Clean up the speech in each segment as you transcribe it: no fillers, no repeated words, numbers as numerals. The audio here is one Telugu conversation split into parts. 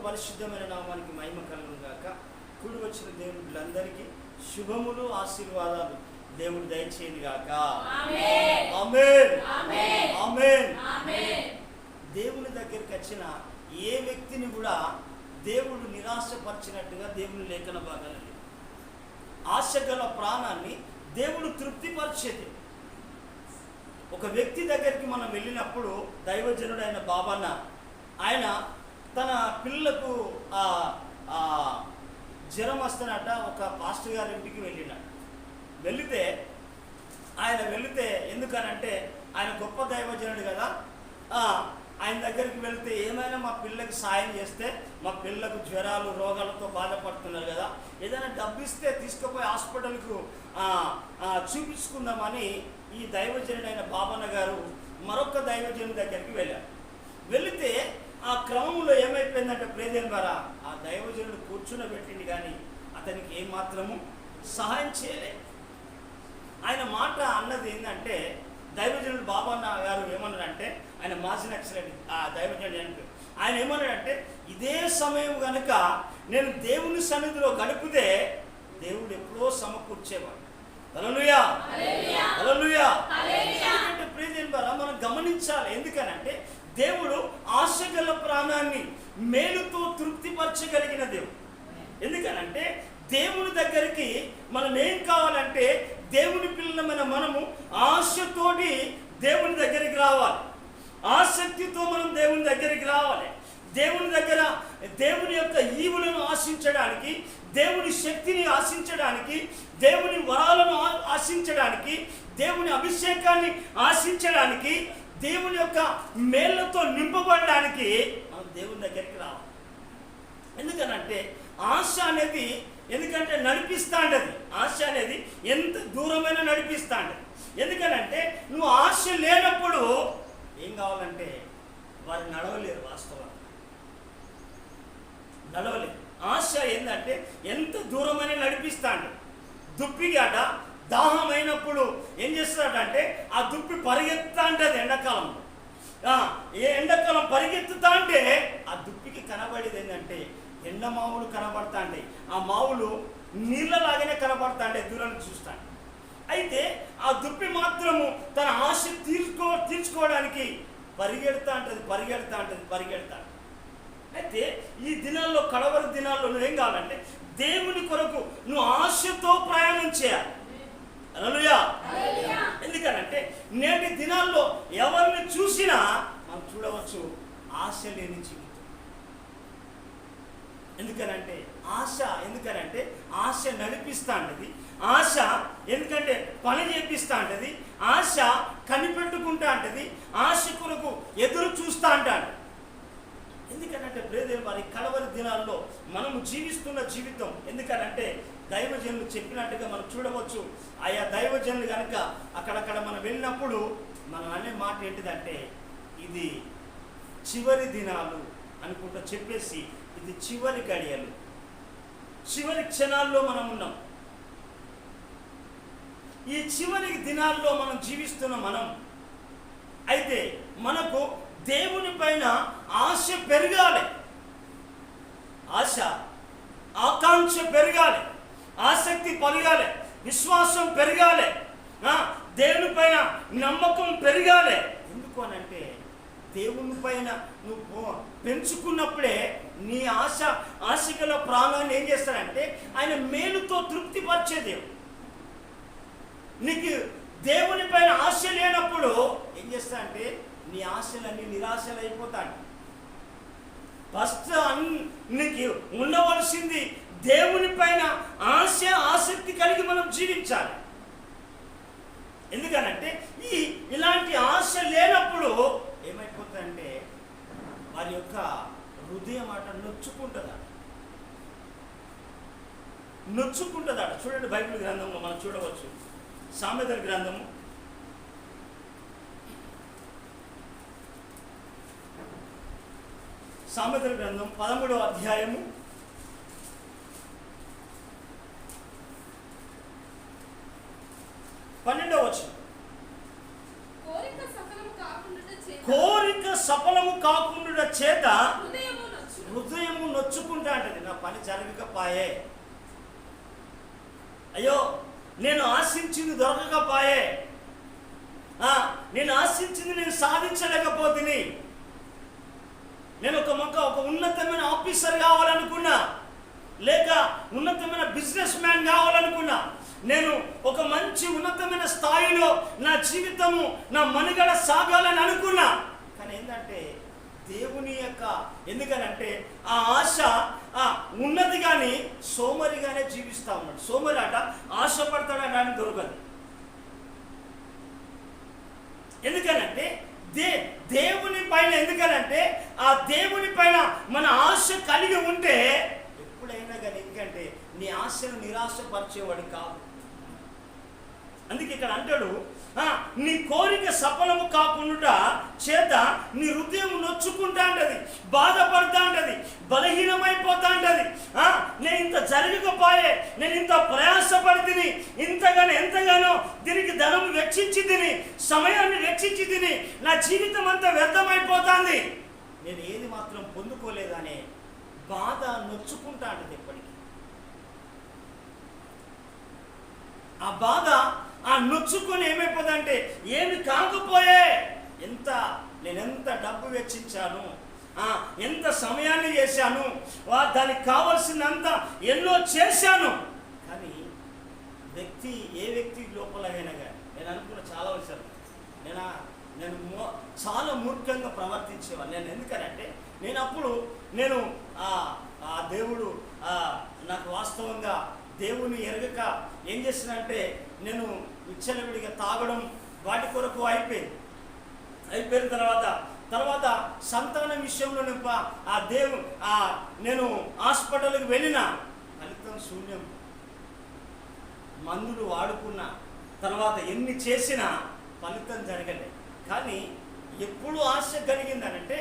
పరిశుద్ధమైన నామానికి మహిమ కలుగును గాక. కూడి వచ్చిన దేవుని బిడ్డలందరికీ శుభములు ఆశీర్వాదాలు దేవుడు దయచేయను గాక. ఆమేన్ ఆమేన్ ఆమేన్ ఆమేన్. దేవుని దగ్గరికి వచ్చిన ఏ వ్యక్తిని కూడా దేవుడు నిరాశపరిచినట్టుగా దేవుని లేఖన భాగాలు ఆశ గల ప్రాణాన్ని దేవుడు తృప్తిపరిచేది. ఒక వ్యక్తి దగ్గరికి మనం వెళ్ళినప్పుడు దైవజనుడైన బాబన్న ఆయన తన పిల్లలకు జ్వరం వస్తున్నట్ట ఒక పాస్టర్ గారి ఇంటికి వెళితే ఎందుకనంటే ఆయన గొప్ప దైవజనుడు కదా, ఆయన దగ్గరికి వెళితే ఏమైనా మా పిల్లకి సాయం చేస్తే, మా పిల్లకు జ్వరాలు రోగాలతో బాధపడుతున్నారు కదా, ఏదైనా డబ్బు ఇస్తే తీసుకుపోయి హాస్పిటల్కు చూపించుకుందామని ఈ దైవజనుడైన బాబన్న గారు మరొక దైవజనుడి దగ్గరికి వెళితే ఆ క్రమంలో ఏమైపోయిందంటే ప్రేదేన్ ద్వారా ఆ దైవజనుడు కూర్చునబెట్టింది కానీ అతనికి ఏమాత్రము సహాయం చేయలే. ఆయన మాట అన్నది ఏంటంటే, దైవజనుడు బాబన్న గారు ఏమన్నాడంటే, ఆయన మాజీ నక్సలైట్ ఆ దైవజనుడు ఆయన ఏమన్నాడంటే, ఇదే సమయం కనుక నేను దేవుని సన్నిధిలో గడిపితే దేవుడు ఎప్పుడో సమకూర్చేవాడు. హల్లెలూయా హల్లెలూయా. ఎందుకంటే ప్రేదేన్ ద్వారా మనం గమనించాలి. ఎందుకనంటే దేవుడు ఆశ గల ప్రాణాన్ని మేలుతో తృప్తిపరచగలిగిన దేవుడు. ఎందుకనంటే దేవుని దగ్గరికి మనం ఏం కావాలంటే, దేవుని పిల్లలమైన మనము ఆశతోటి దేవుని దగ్గరికి రావాలి, ఆసక్తితో మనం దేవుని దగ్గరికి రావాలి. దేవుని దగ్గర దేవుని యొక్క ఈవులను ఆశించడానికి, దేవుని శక్తిని ఆశించడానికి, దేవుని వరాలను ఆశించడానికి, దేవుని అభిషేకాన్ని ఆశించడానికి, దేవుని యొక్క మేళ్లతో నింపబడడానికి మనం దేవుని దగ్గరికి రావాలి. ఎందుకనంటే ఆశ అనేది ఎందుకంటే నడిపిస్తా ఉంటుంది. ఆశ అనేది ఎంత దూరమైనా నడిపిస్తా ఉంటుంది. ఎందుకనంటే నువ్వు ఆశ లేనప్పుడు ఏం కావాలంటే వారు నడవలేరు, వాస్తవాలు నడవలేరు. ఆశ ఏంటంటే ఎంత దూరమైనా నడిపిస్తా ఉంటుంది. దుప్పిగాట దాహమైనప్పుడు ఏం చేస్తాడంటే ఆ దుప్పి పరిగెత్తా ఉంటుంది. ఎండాకాలంలో ఎండాకాలం పరిగెత్తుతా అంటే ఆ దుప్పికి కనబడేది ఏంటంటే ఎండ మావులు కనబడతా అంటే ఆ మావులు నీళ్ళలాగానే కనబడతా అంటే దూరం చూస్తాను. అయితే ఆ దుప్పి మాత్రము తన ఆశ తీర్చుకోవడానికి పరిగెడతా ఉంటుంది. అయితే ఈ దినాల్లో కడవరి దినాల్లో నువ్వేం కావాలంటే దేవుని కొరకు నువ్వు ఆశతో ప్రయాణం చేయాలి. హల్లెలూయా. ఎందుకనంటే నేటి దినాల్లో ఎవరిని చూసినా మనం చూడవచ్చు ఆశ లేని జీవితం. ఎందుకనంటే ఆశ నడిపిస్తా ఉంటుంది. ఆశ ఎందుకంటే పని చేపిస్తా ఉంటుంది. ఆశ కనిపెట్టుకుంటా ఉంటుంది. ఆశ కొరకు ఎదురు చూస్తా అంటాడు. ఎందుకనంటే బ్రదర్ వారి కడవరి దినాల్లో మనము జీవిస్తున్న జీవితం. ఎందుకనంటే దైవజనులు చెప్పినట్టుగా మనం చూడవచ్చు. ఆయా దైవజనులు కనుక అక్కడక్కడ మనం వెళ్ళినప్పుడు మనం అనే మాట ఏంటిదంటే, ఇది చివరి దినాలు అనుకుంటా చెప్పేసి, ఇది చివరి గడియలు, చివరి క్షణాల్లో మనం ఉన్నాం. ఈ చివరి దినాల్లో మనం జీవిస్తున్న మనం అయితే మనకు దేవుని పైన ఆశ పెరగాలి, ఆకాంక్ష పెరగాలి, ఆసక్తి పెరగాలి, విశ్వాసం పెరగాలి, దేవుని పైన నమ్మకం పెరగాలి. ఎందుకు అనంటే దేవుని పైన నువ్వు పెంచుకున్నప్పుడే నీ ఆశ గల ప్రాణాన్ని ఏం చేస్తాడంటే ఆయన మేలుతో తృప్తిపరిచే దేవుడు. నీకు దేవుని పైన ఆశ లేనప్పుడు ఏం చేస్తా అంటే నీ ఆశలన్నీ నిరాశలు అయిపోతాయి. ఫస్ట్ నీకు ఉండవలసింది దేవుని పైన ఆశ, ఆసక్తి కలిగి మనం జీవించాలి. ఎందుకనంటే ఇలాంటి ఆశ లేనప్పుడు ఏమైపోతుందంటే వారి యొక్క హృదయం మాట నొచ్చుకుంటుందట. చూడండి, బైబిల్ గ్రంథంలో మనం చూడవచ్చు. సామెతల గ్రంథము 13వ అధ్యాయము 12వ వచనం. కోరిక సఫలము కాకుండా చేత హృదయము నొచ్చుకుంటా అంటది. నా పని జరగకపోయే, అయ్యో నేను ఆశించింది దొరకకపోయే, నేను ఆశించింది నేను సాధించలేకపోతుంది, నేను ఒక ఉన్నతమైన ఆఫీసర్ కావాలనుకున్నా, లేక ఉన్నతమైన బిజినెస్ మ్యాన్ కావాలనుకున్నా, నేను ఒక మంచి ఉన్నతమైన స్థాయిలో నా జీవితము, నా మనుగడ సాగాలని అనుకున్నా. కానీ ఏంటంటే దేవుని యొక్క, ఎందుకనంటే ఆ ఆశ ఉన్నది కానీ సోమరిగానే జీవిస్తా ఉన్నాడు. సోమరి అట ఆశపడతాడని అని దొరకదు. ఎందుకనంటే దేవుని పైన, ఎందుకనంటే ఆ దేవుని పైన మన ఆశ కలిగి ఉంటే ఎప్పుడైనా కానీ, ఎందుకంటే నీ ఆశను నిరాశపరిచేవాడు కాదు. అందుకే ఇక్కడ అంటాడు, నీ కోరిక సఫలము కాకుండా చేత నీ హృదయం నొచ్చుకుంటా అంటది, బాధపడతా అంటది, బలహీనమైపోతా అంటది. నేను ఇంత జరగకపోయే, నేను ఇంత ప్రయాసపడి ఎంతగానో దీనికి ధనం వెచ్చించి తిని, సమయాన్ని వెచ్చించి తిని, నా జీవితం అంతా వ్యర్థమైపోతుంది, నేను ఏది మాత్రం పొందుకోలేదనే బాధ నొచ్చుకుంటా అంటది. ఎప్పటికీ ఆ బాధ నొచ్చుకొని ఏమైపోతుందంటే, ఏమి కాకపోయే, నేనెంత డబ్బు వెచ్చించాను, ఎంత సమయాన్ని చేశాను, దానికి కావలసినంత ఎన్నో చేశాను, కానీ ఏ వ్యక్తి లోపలైనా కానీ నేను అనుకున్న చాలా విషయాలు నేను చాలా మూర్ఖంగా ప్రవర్తించేవాడు. నేను ఎందుకనంటే నేను దేవుడు నాకు వాస్తవంగా దేవుని ఎరగక ఏం చేసినంటే నేను విచ్చలవిడిగా తాగడం వాటి కొరకు అయిపోయిన తర్వాత సంతానం విషయంలో నేను హాస్పిటల్కి వెళ్ళిన ఫలితం శూన్యం. మందులు వాడుకున్న తర్వాత ఎన్ని చేసినా ఫలితం జరగలేదు. కానీ ఎప్పుడు ఆశ కలిగిందనంటే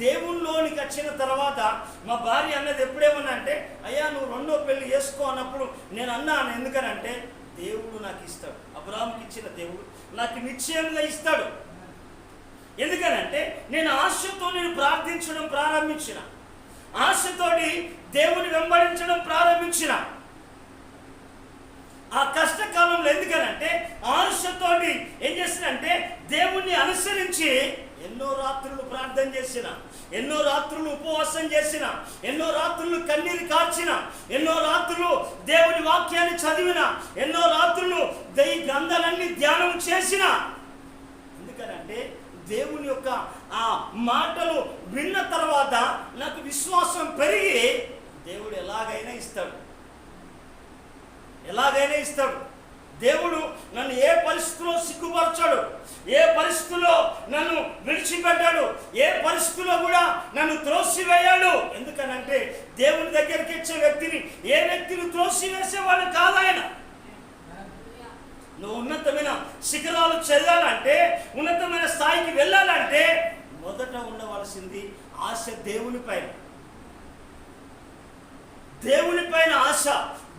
దేవుళ్ళలోనికి వచ్చిన తర్వాత మా భార్య అన్నది ఎప్పుడేమన్నా అంటే, అయ్యా నువ్వు రెండో పెళ్లి చేసుకో అన్నప్పుడు నేను అన్నాను. ఎందుకనంటే దేవుడు నాకు ఇస్తాడు, అబ్రాహాముకి ఇచ్చిన దేవుడు నాకు నిశ్చయంగా ఇస్తాడు. ఎందుకనంటే నేను ఆశతో ప్రార్థించడం ప్రారంభించిన, ఆశతోటి దేవుని వెంబడించడం ప్రారంభించిన. ఆ కష్టకాలంలో ఎందుకనంటే ఆశతోటి ఏం చేసినంటే దేవుణ్ణి అనుసరించి ఎన్నో రాత్రులు ప్రార్థన చేసిన, ఎన్నో రాత్రులు ఉపవాసం చేసిన, ఎన్నో రాత్రులు కన్నీరు కార్చిన, ఎన్నో రాత్రులు దేవుని వాక్యాన్ని చదివిన, ఎన్నో రాత్రులు ఈ గ్రంథాలన్నీ ధ్యానం చేసిన. ఎందుకనంటే దేవుని యొక్క ఆ మాటలు విన్న తర్వాత నాకు విశ్వాసం పెరిగి దేవుడు ఎలాగైనా ఇస్తాడు. దేవుడు నన్ను ఏ పరిస్థితిలో సిగ్గుపరచాడు, ఏ పరిస్థితుల్లో నన్ను విడిచిపెట్టాడు, ఏ పరిస్థితుల్లో కూడా నన్ను త్రోసివేయాడు. ఎందుకనంటే దేవుని దగ్గరికి ఇచ్చే ఏ వ్యక్తిని త్రోసివేసేవాడు కాదు ఆయన. నువ్వు ఉన్నతమైన శిఖరాలు చేయాలంటే, ఉన్నతమైన స్థాయికి వెళ్ళాలంటే మొదట ఉండవలసింది ఆశ దేవుని పైన ఆశ,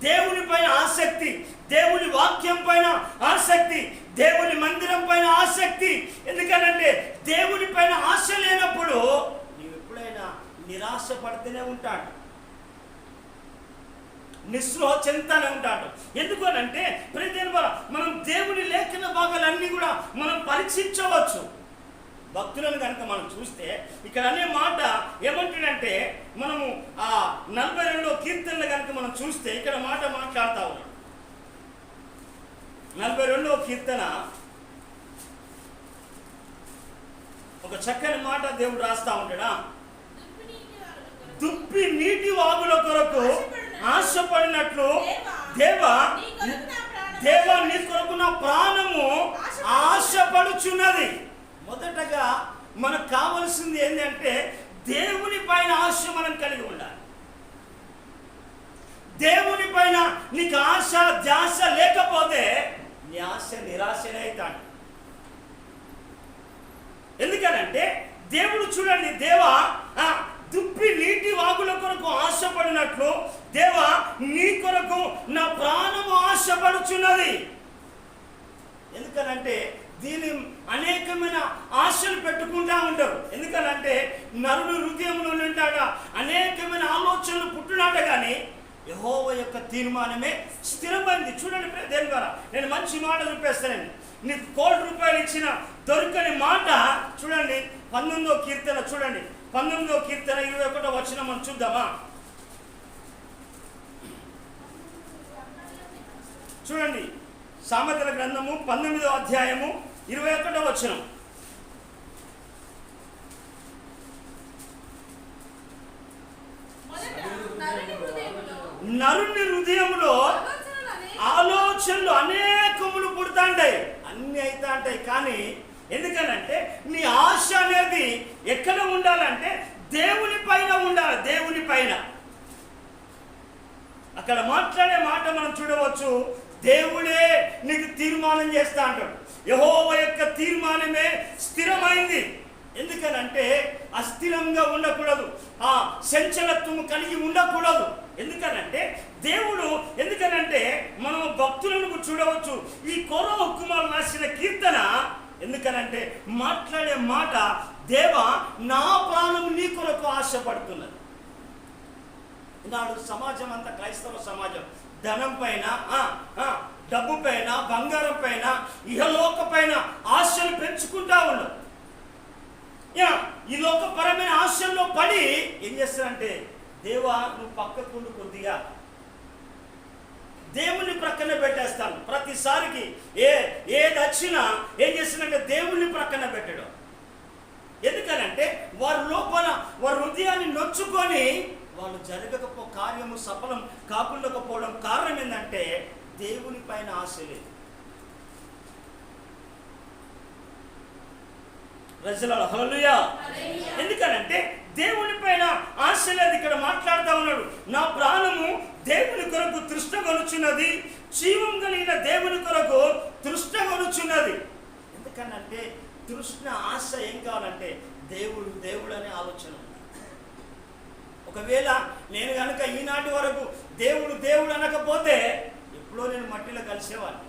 దేవుని పైన ఆసక్తి, దేవుని వాక్యం పైన ఆసక్తి, దేవుని మందిరం పైన ఆసక్తి. ఎందుకనంటే దేవుని పైన ఆశ లేనప్పుడు నీవు ఎప్పుడైనా నిరాశ పడితేనే ఉంటాడు, నిస్పృహ చెందుతానే ఉంటాడు. ఎందుకనంటే మనం దేవుని లేఖన భాగాలన్నీ కూడా మనం పరీక్షించవచ్చు. భక్తులను కనుక మనం చూస్తే ఇక్కడ అనే మాట ఏమంటాడంటే, మనము 42వ కీర్తనలు కనుక మనం చూస్తే ఇక్కడ మాట మాట్లాడుతూ ఉన్నాడు. 42వ కీర్తన చక్కని మాట దేవుడు రాస్తా ఉంటాడా, దుప్పి నీటి వాగుల కొరకు ఆశపడినట్లు దేవా నీ కొరకు నా ప్రాణము ఆశపడుచున్నది. మొదటగా మనకు కావలసింది ఏంటంటే దేవుని పైన ఆశ మనం కలిగి ఉండాలి. దేవుని పైన నీకు ఆశ ధ్యాస లేకపోతే నీ ఆశ నిరాశనే అవుతాడు. ఎందుకనంటే దేవుడు చూడండి, దేవా దుప్పి నీటి వాగుల కొరకు ఆశపడినట్లు దేవా నీ కొరకు నా ప్రాణము ఆశపడుచున్నది. ఎందుకనంటే దీని అనేకమైన ఆశలు పెట్టుకుంటా ఉంటారు. ఎందుకనంటే నరుడు హృదయంలో ఉంటాడా అనేకమైన ఆలోచనలు పుట్టునాట, కానీ యెహోవా యొక్క తీర్మానమే స్థిరమైంది. చూడండి దేవుని ద్వారా నేను మంచి మాట చూపేస్తానండి. నీకు ₹1,00,00,000 ఇచ్చిన దొరకని మాట చూడండి, 19వ కీర్తన చూడండి, 19వ కీర్తన 21వ వచనం మనం చూద్దామా. చూడండి, సామెతల గ్రంథము 19వ అధ్యాయము 21వ వచనం. నరుని హృదయంలో ఆలోచనలు అనేకములు పుడతాంటాయి, అన్ని అవుతా ఉంటాయి. కానీ ఎందుకనంటే నీ ఆశ అనేది ఎక్కడ ఉండాలంటే దేవుని పైన ఉండాలి. దేవుని పైన అక్కడ మాట్లాడే మాట మనం చూడవచ్చు, దేవుడే నీకు తీర్మానం చేస్తా అంటాడు. యెహోవా యొక్క తీర్మానమే స్థిరమైంది. ఎందుకనంటే అస్థిరంగా ఉండకూడదు, ఆ సంచలత్వము కలిగి ఉండకూడదు. ఎందుకనంటే దేవుడు, ఎందుకనంటే మనం భక్తులను చూడవచ్చు. ఈ కొరవ కుమారుడు రాసిన కీర్తన ఎందుకనంటే మాట్లాడే మాట, దేవా నా ప్రాణం నీ కొరకు ఆశపడుతున్నది. ఈనాడు సమాజం అంతా, క్రైస్తవ సమాజం ధనం పైన, డబ్బు పైన, బంగారం పైన, ఇహలోక పైన ఆశలు పెంచుకుంటా ఉన్నాం. ఈ లోకపరమైన ఆశల్లో పడి ఏం చేస్తారంటే, దేవా నువ్వు పక్కకుండు, కొద్దిగా దేవుని ప్రక్కన పెట్టేస్తాను. ప్రతిసారికి ఏది వచ్చినా ఏం చేస్తానంటే దేవుని ప్రక్కన పెట్టడం. ఎందుకనంటే వారి లోపల వారి హృదయాన్ని నొచ్చుకొని వాళ్ళు కార్యము సఫలం కాకుండకపోవడం కారణం ఏంటంటే దేవుని పైన ఆశ లేదు. హల్లెలూయా. ఎందుకనంటే దేవుని పైన ఆశ లేదు. ఇక్కడ మాట్లాడుతూ ఉన్నాడు, నా ప్రాణము దేవుని కొరకు తృష్ణగొనుచున్నది, జీవం కలిగిన దేవుని కొరకు తృష్ణగొనుచున్నది. ఎందుకనంటే తృష్ణ ఆశ ఏం కావాలంటే దేవుడు అనే ఆలోచన. ఒకవేళ నేను కనుక ఈనాటి వరకు దేవుడు అనకపోతే ఎప్పుడో నేను మట్టిలో కలిసేవాడిని.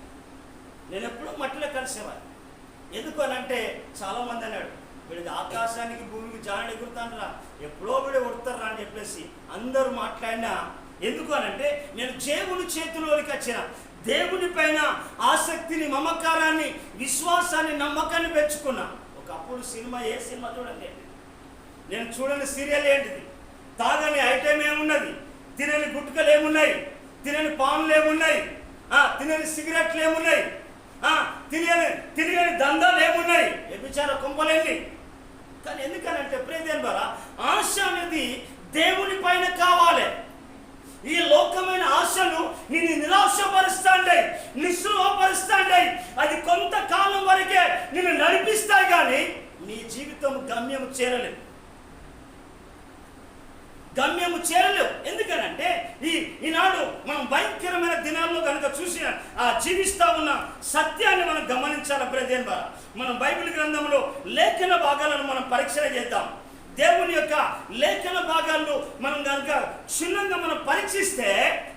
ఎందుకు అనంటే చాలామంది అన్నాడు, వీడికి ఆకాశానికి భూమికి జానడి ఎగురుతానరా, ఎప్పుడో వీడు ఉడతారా అని చెప్పేసి అందరూ మాట్లాడినా. ఎందుకు అనంటే నేను దేవుని చేతిలోనికి వచ్చిన, దేవుని పైన ఆసక్తిని, మమకారాన్ని, విశ్వాసాన్ని, నమ్మకాన్ని పెంచుకున్నా. ఒకప్పుడు ఏ సినిమా చూడండి, నేను చూడని సీరియల్ ఏంటిది, తాగని ఐటెం ఏమున్నది, తినని గుట్కలు ఏమున్నాయి, తినని పాన్లు ఏమున్నాయి, తినని సిగరెట్లు ఏమున్నాయి, తిరిగని దందాలు ఏమున్నాయి, వ్యభిచార కుంపలేండి. కానీ ఎందుకనంటే ప్రియదేవుని ద్వారా ఆశ అనేది దేవుని పైన కావాలి. ఈ లోకమైన ఆశలు నిన్ను నిరాశపరుస్తాయి, నిస్సృహపరుస్తాయి. అది కొంతకాలం వరకే నిన్ను నడిపిస్తాయి, కానీ నీ జీవితం గమ్యము చేరలేవు. ఎందుకనంటే ఈనాడు మనం భయంకరమైన దినాల్లో కనుక చూసిన జీవిస్తా ఉన్న సత్యాన్ని మనం గమనించాలి. బ్రదర్, మనం బైబిల్ గ్రంథంలో లేఖన భాగాలను మనం పరీక్ష చేద్దాం. దేవుని యొక్క లేఖన భాగాల్లో మనం కనుక క్షుణ్ణంగా మనం పరీక్షిస్తే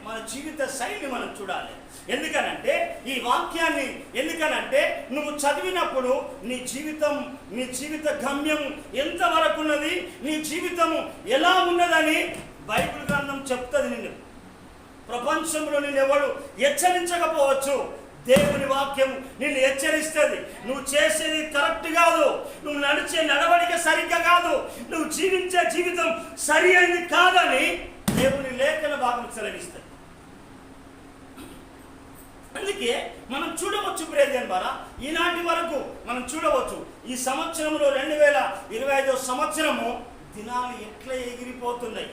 మన జీవిత శైలిని మనం చూడాలి. ఎందుకనంటే ఈ వాక్యాన్ని, ఎందుకనంటే నువ్వు చదివినప్పుడు నీ జీవిత గమ్యం ఎంతవరకు ఉన్నది, నీ జీవితము ఎలా ఉన్నదని బైబిల్ గ్రంథం చెప్తుంది. నిన్ను ప్రపంచంలో నిన్నెవడు హెచ్చరించకపోవచ్చు, దేవుని వాక్యం నిన్ను హెచ్చరిస్తుంది. నువ్వు చేసేది కరెక్ట్ కాదు, నువ్వు నడిచే నడవడిక సరిగ్గా కాదు, నువ్వు జీవించే జీవితం సరి అయింది కాదని దేవుని లేఖన భాగం సెలవిస్తుంది. అందుకే మనం చూడవచ్చు ప్రేదేన్ ద్వారా ఈనాటి వరకు మనం చూడవచ్చు ఈ సంవత్సరంలో 2025 సంవత్సరము దినాలు ఎట్లా ఎగిరిపోతున్నాయి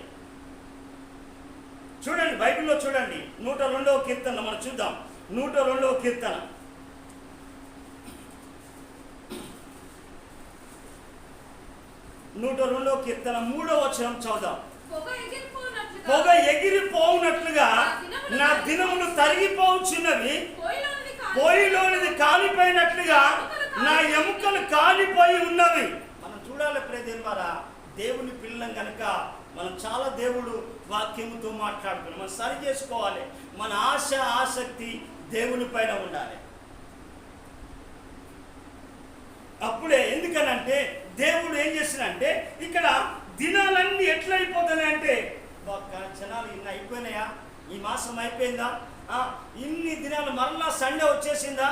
చూడండి. బైబిల్లో చూడండి 102వ కీర్తన మనం చూద్దాం. 102వ కీర్తన 102వ కీర్తన 3వ వచనం చదువుదాం. పొగ ఎగిరిపోవునట్లుగా నా దినములు తరిగిపోవచ్చున్నవి, పొయ్యిలోనిది కాలిపోయినట్లుగా నా ఎముకలు కాలిపోయి ఉన్నవి. మనం చూడాలి ప్రేదేన్ ద్వారా దేవుని పిల్లం కనుక మనం చాలా దేవుడు వాక్యముతో మాట్లాడుకున్నాం. మనం సరి చేసుకోవాలి. మన ఆశ ఆసక్తి దేవుని పైన ఉండాలి. అప్పుడే ఎందుకనంటే దేవుడు ఏం చేసినంటే ఇక్కడ దినాలన్నీ ఎట్లా అయిపోతున్నాయి అంటే జనాలు ఇన్ని అయిపోయినాయా, ఈ మాసం అయిపోయిందా, ఇన్ని దినాలు మరలా సండే వచ్చేసిందా.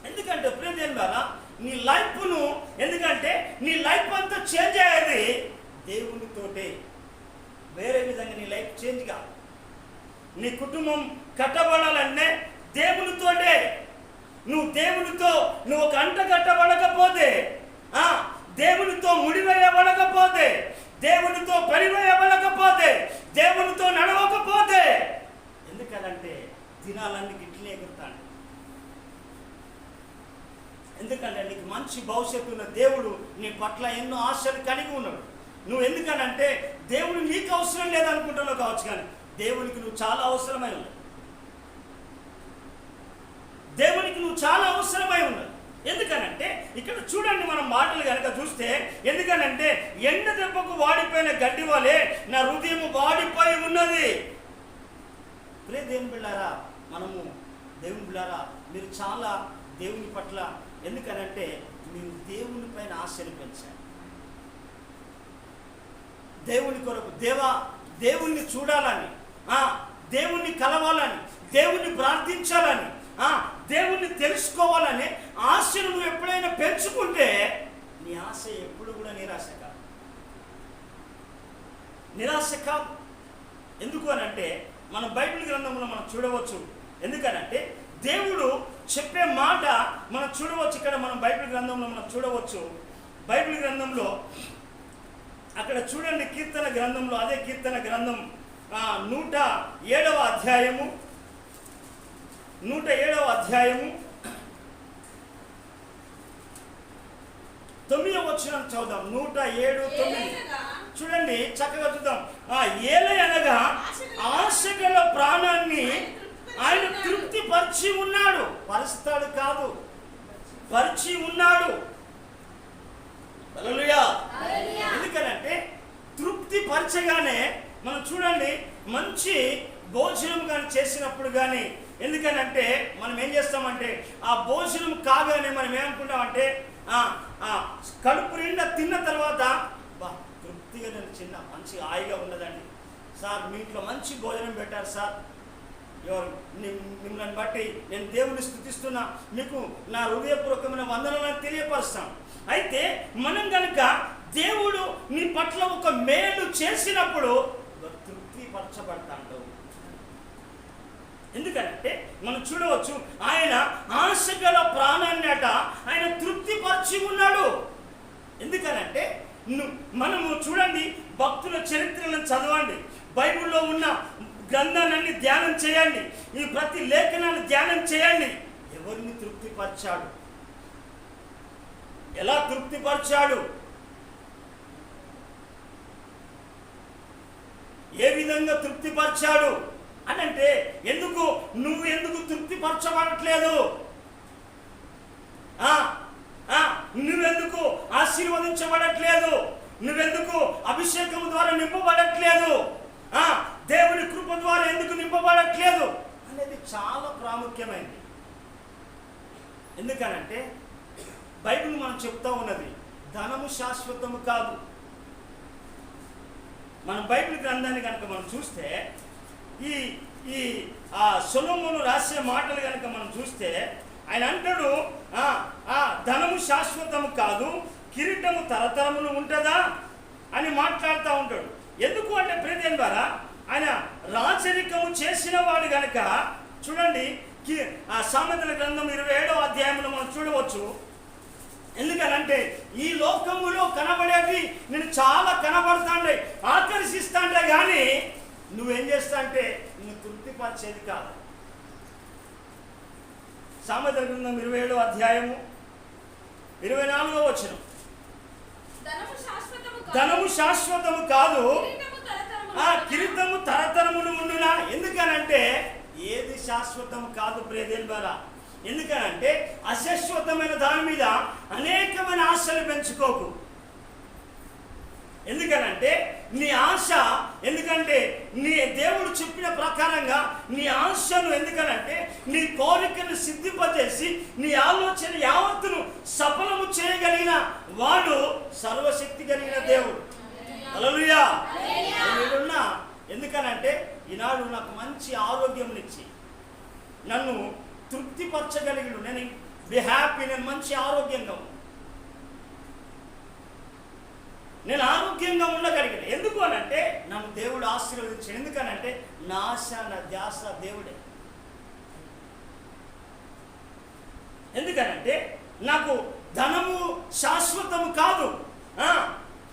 ఎందుకంటే ప్రియదేన్ ద్వారా నీ లైఫ్ను ఎందుకంటే నీ లైఫ్ అంతా చేంజ్ అయ్యేది దేవునితోటే. వేరే విధంగా నీ లైఫ్ చేంజ్ కాదు. నీ కుటుంబం కట్టబడాలంటే దేవునితోటే. దేవునితో నువ్వు ఒక అంట కట్టబడకపోతే, దేవునితో ముడివేయబడకపోతే, దేవునితో పరివేయబడకపోతే, దేవునితో నడవకపోతే, ఎందుకనంటే దినాలన్నీ గిట్లనే ఎగురుతాడు. ఎందుకంటే నీకు మంచి భవిష్యత్తు ఉన్న దేవుడు నీ పట్ల ఎన్నో ఆశలు కలిగి ఉన్నాడు. నువ్వు ఎందుకనంటే దేవుడు నీకు అవసరం లేదనుకుంటున్నావు కావచ్చు, కానీ దేవునికి నువ్వు చాలా అవసరమై ఉన్నావు. దేవునికి నువ్వు చాలా అవసరమై ఉన్నావు. ఎందుకనంటే ఇక్కడ చూడండి మనం మాటలు కనుక చూస్తే, ఎందుకనంటే ఎండ దెబ్బకు వాడిపోయిన గడ్డి వలె నా హృదయం వాడిపోయి ఉన్నది. దేవుని బిళ్ళారా, మనము దేవుని బిళ్ళారా, మీరు చాలా దేవుని పట్ల ఎందుకనంటే మీరు దేవుని పైన ఆశలు పెంచారు. దేవుని కొరకు దేవుణ్ణి చూడాలని, దేవుణ్ణి కలవాలని, దేవుణ్ణి ప్రార్థించాలని, దేవుణ్ణి తెలుసుకోవాలని ఆశను నువ్వు ఎప్పుడైనా పెంచుకుంటే నీ ఆశ ఎప్పుడు కూడా నిరాశ కాదు. ఎందుకు అనంటే మనం బైబిల్ గ్రంథంలో మనం చూడవచ్చు. ఎందుకనంటే దేవుడు చెప్పే మాట మనం చూడవచ్చు. ఇక్కడ మనం బైబిల్ గ్రంథంలో మనం చూడవచ్చు. బైబిల్ గ్రంథంలో అక్కడ చూడండి, కీర్తన గ్రంథంలో, అదే కీర్తన గ్రంథం 107వ అధ్యాయము 9వ వచనం చదువుదాం. 107:9 చూడండి, చక్కగా చూద్దాం. ఏలయనగా ఆశగల ప్రాణాన్ని ఆయన తృప్తి పరిచి ఉన్నాడు. పరుస్తాడు కాదు, పరిచి ఉన్నాడు. హల్లెలూయా. ఎందుకనంటే తృప్తి పరచగానే మనం చూడండి, మంచి భోజనం కానీ చేసినప్పుడు కానీ, ఎందుకనంటే మనం ఏం చేస్తామంటే ఆ భోజనం కాగానే మనం ఏమనుకుంటామంటే కడుపు నిండా తిన్న తర్వాత తృప్తిగా నేను చిన్న మంచి హాయిగా ఉన్నదండి సార్, మీ ఇంట్లో మంచి భోజనం పెట్టారు సార్, మిమ్మల్ని బట్టి నేను దేవుని స్తుతిస్తున్నా, మీకు నా హృదయపూర్వకమైన వందనాలను తెలియపరుస్తాను. అయితే మనం కనుక దేవుడు నీ పట్ల ఒక మేలు చేసినప్పుడు తృప్తి పరచబడతాడు. ఎందుకంటే మనం చూడవచ్చు, ఆయన ఆశగల ప్రాణాన్ని ఆయన తృప్తి పరిచి ఉన్నాడు. ఎందుకనంటే మనము చూడండి, భక్తుల చరిత్రలను చదవండి, బైబిల్లో ఉన్న గ్రంథాన్ని ధ్యానం చేయండి, ఈ ప్రతి లేఖనాన్ని ధ్యానం చేయండి. ఎవరిని తృప్తిపరిచాడు, ఎలా తృప్తిపరిచాడు, ఏ విధంగా తృప్తిపరిచాడు అని అంటే, నువ్వు ఎందుకు తృప్తిపరచబడట్లేదు, నువ్వెందుకు ఆశీర్వదించబడట్లేదు, నువ్వెందుకు అభిషేకం ద్వారా నింపబడట్లేదు, దేవుని కృప ద్వారా ఎందుకు నింపబడట్లేదు అనేది చాలా ప్రాముఖ్యమైనది. ఎందుకనంటే బైబిల్ మనం చెప్తా ఉన్నది, ధనము శాశ్వతము కాదు. మన బైబిల్ గ్రంథాన్ని కనుక మనం చూస్తే, ఈ సొలొమోను రాసే మాటలు కనుక మనం చూస్తే, ఆయన అంటాడు, ధనము శాశ్వతము కాదు, కిరీటము తరతరములు ఉంటుందా అని మాట్లాడుతూ ఉంటాడు. ఎందుకు అంటే ప్రియదేన్ ద్వారా ఆయన రాజరికము చేసిన వాడు కనుక చూడండి, సామెతల గ్రంథం 27వ అధ్యాయంలో మనం చూడవచ్చు. ఎందుకనంటే ఈ లోకములో కనబడేవి నేను చాలా కనబడతాండే, ఆకర్షిస్తాండే, కానీ నువ్వేం చేస్తా అంటే నువ్వు తృప్తిపరిచేది కాదు. సామెతల గ్రంథం 27వ అధ్యాయము 24వ వచనం. ధనము శాశ్వతము కాదు, కిరీటము తరతరములు ఉండునా. ఎందుకనంటే ఏది శాశ్వతం కాదు ప్రియదేవులారా. ఎందుకనంటే అశాశ్వతమైన దాని మీద అనేకమైన ఆశలు పెంచుకోకు. ఎందుకనంటే నీ ఆశ, ఎందుకంటే నీ దేవుడు చెప్పిన ప్రకారంగా నీ ఆశను, ఎందుకనంటే నీ కోరికను సిద్ధింపజేసి నీ ఆలోచన యావత్తును సఫలము చేయగలిగిన వాడు సర్వశక్తి కలిగిన దేవుడు. హల్లెలూయా. నేనున్నా, ఎందుకనంటే ఈనాడు నాకు మంచి ఆరోగ్యంనిచ్చి నన్ను తృప్తిపరచగలిగిడు. నేను బి హ్యాపీ, నేను మంచి ఆరోగ్యంగా నేను ఆరోగ్యంగా ఉండగలిగిన. ఎందుకు అనంటే నన్ను దేవుడు ఆశీర్వదించాడు. ఎందుకనంటే నా ఆశ, నా ధ్యాస దేవుడే. ఎందుకనంటే నాకు ధనము శాశ్వతము కాదు,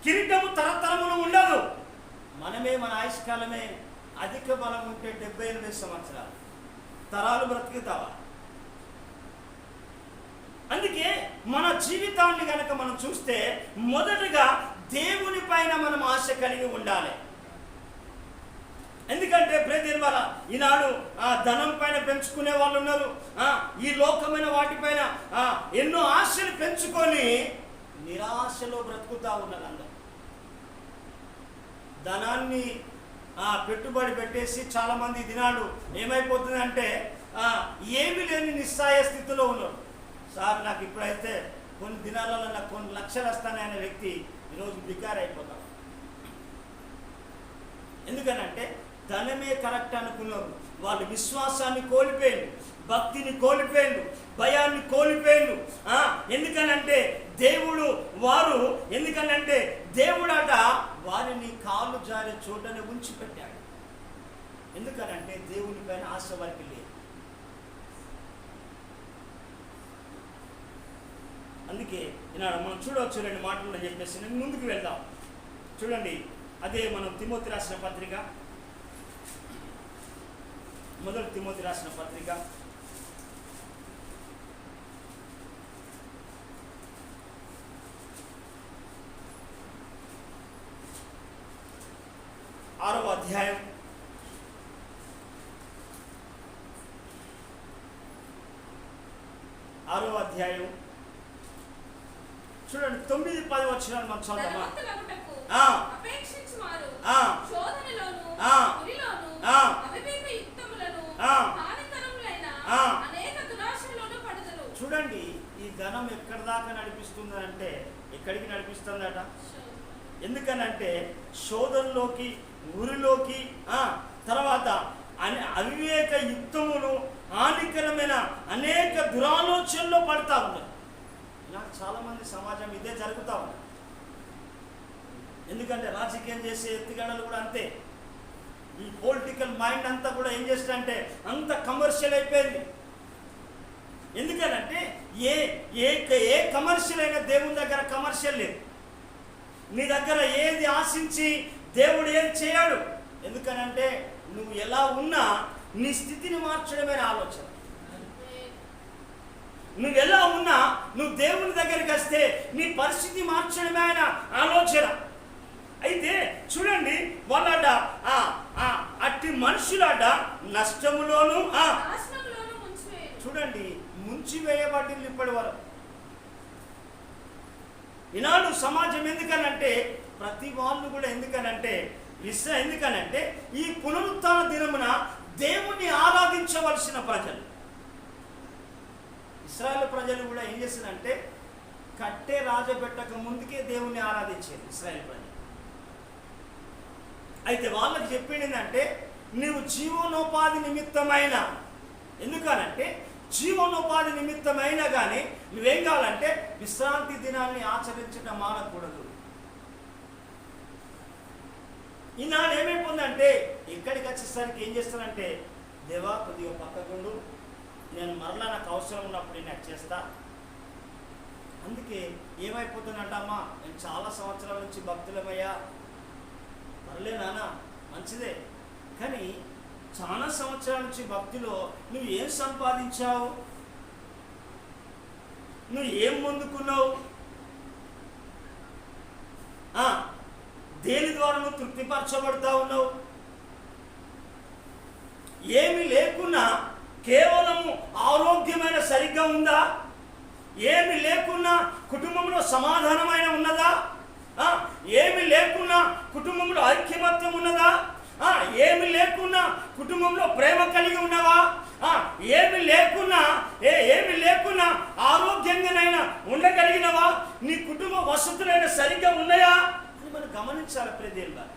కిరీటము తరతరములు ఉండదు. మనమే మన ఆయుష్కాలమే అధిక బలం ఉంటే 78 సంవత్సరాలు తరాలు బ్రతుకుతావా? అందుకే మన జీవితాన్ని కనుక మనం చూస్తే మొదటగా దేవుని పైన మనం ఆశ కలిగి ఉండాలి. ఎందుకంటే ప్రియదేవులారా, ఈనాడు ధనం పైన పెంచుకునే వాళ్ళు ఉన్నారు, ఈ లోకమైన వాటిపైన ఎన్నో ఆశలు పెంచుకొని నిరాశలో బ్రతుకుతా ఉన్నారు. అందరూ ధనాన్ని పెట్టుబడి పెట్టేసి చాలామంది దినాడు ఏమైపోతుందంటే ఏమీ లేని నిస్సాయ స్థితిలో ఉన్నారు. సార్ నాకు ఇప్పుడైతే కొన్ని దినాలలో నాకు కొన్ని లక్షలు వస్తాననే వ్యక్తి ఈరోజు బికార్ అయిపోతాం. ఎందుకనంటే ధనమే కరెక్ట్ అనుకున్నారు. వాళ్ళు విశ్వాసాన్ని కోల్పోయారు, భక్తిని కోల్పోయారు, భయాన్ని కోల్పోయారు. ఎందుకనంటే దేవుడు వారు, ఎందుకనంటే దేవుడట వారిని కాళ్ళు జారే చోటనే ఉంచిపెట్టాడు. ఎందుకనంటే దేవుని పైన ఆశ వారికి లేదు. అందుకే ఈనాడు మనం చూడవచ్చు 2 మాటలు చెప్పేసి నేను ముందుకు వెళ్దాం. చూడండి, అదే మనం తిమోతి రాసిన పత్రిక, మొదటి తిమోతి రాసిన పత్రిక 6వ అధ్యాయం 6వ అధ్యాయం చూడండి 9-10 వచనాలు మనం చదువుదామా? చూడండి, ఈ ధనం ఎక్కడి దాకా నడిపిస్తుంది అంటే ఎక్కడికి నడిపిస్తుందట? ఎందుకనంటే శోధనలోకి, ఊరిలోకి, తర్వాత అవివేక యుక్తములు, హానికరమైన అనేక దురాలోచనలో పడతా ఉన్నారు. ఇలా చాలామంది సమాజం ఇదే జరుగుతూ ఉంది. ఎందుకంటే రాజకీయం చేసే ఎత్తుగడలు కూడా అంతే. ఈ పొలిటికల్ మైండ్ అంతా కూడా ఏం చేస్తుందంటే అంత కమర్షియల్ అయిపోయింది. ఎందుకనంటే ఏ కమర్షియల్ అయినా దేవుని దగ్గర కమర్షియల్ లేదు. నీ దగ్గర ఏది ఆశించి దేవుడు ఏం చేయడు. ఎందుకనంటే నువ్వు ఎలా ఉన్నా నీ స్థితిని మార్చడమే ఆలోచన. నువ్వు ఎలా ఉన్నా నువ్వు దేవుని దగ్గరికి వస్తే నీ పరిస్థితి మార్చడమే ఆయన ఆలోచన. అయితే చూడండి, వాళ్ళట అట్టి మనుషులట నష్టములోను, చూడండి, ముంచి వేయబడింది ఇప్పటి వరకు. ఈనాడు సమాజం ఎందుకనంటే ప్రతి వాళ్ళు కూడా ఎందుకనంటే ఎందుకనంటే ఈ పునరుత్థాన దినమున దేవుణ్ణి ఆరాధించవలసిన ప్రజలు, ఇశ్రాయేలు ప్రజలు కూడా ఏం చేస్తారంటే కట్టే రాజబెట్టక ముందుకే దేవుణ్ణి ఆరాధించేది ఇశ్రాయేలు ప్రజలు. అయితే వాళ్ళకి చెప్పింది ఏంటంటే నీవు జీవనోపాధి నిమిత్తమైన, ఎందుకనంటే జీవనోపాధి నిమిత్తమైన కానీ నువ్వేం కావాలంటే విశ్రాంతి దినాన్ని ఆచరించడం మానకూడదు. ఈనాడు ఏమైపోయిందంటే ఇక్కడికి వచ్చేసరికి ఏం చేస్తానంటే దేవా కొద్దిగా పక్కకుండు, నేను మరలా నాకు అవసరం ఉన్నప్పుడు నేను చేస్తా. అందుకే ఏమైపోతుందంటమ్మా, నేను చాలా సంవత్సరాల నుంచి భక్తులమయ్యా, మరలే నాన్న మంచిదే, కానీ చాలా సంవత్సరాల నుంచి భక్తిలో నువ్వు ఏం సంపాదించావు, నువ్వు ఏం పొందుకున్నావు, దేని ద్వారా నువ్వు తృప్తిపరచబడతా ఉన్నావు? ఏమి లేకున్నా కేవలము ఆరోగ్యమైన సరిగ్గా ఉందా? ఏమి లేకున్నా కుటుంబంలో సమాధానమైన ఉన్నదా? ఏమి లేకున్నా కుటుంబంలో ఐక్యమత్యం ఉన్నదా? ఏమి లేకున్నా కుటుంబంలో ప్రేమ కలిగి ఉన్నవా? ఏమి లేకున్నా ఆరోగ్యంగానైనా ఉండగలిగినవా? నీ కుటుంబ వసతులైన సరిగ్గా ఉన్నాయా అని మనం గమనించాలి ప్రియదేవులారా.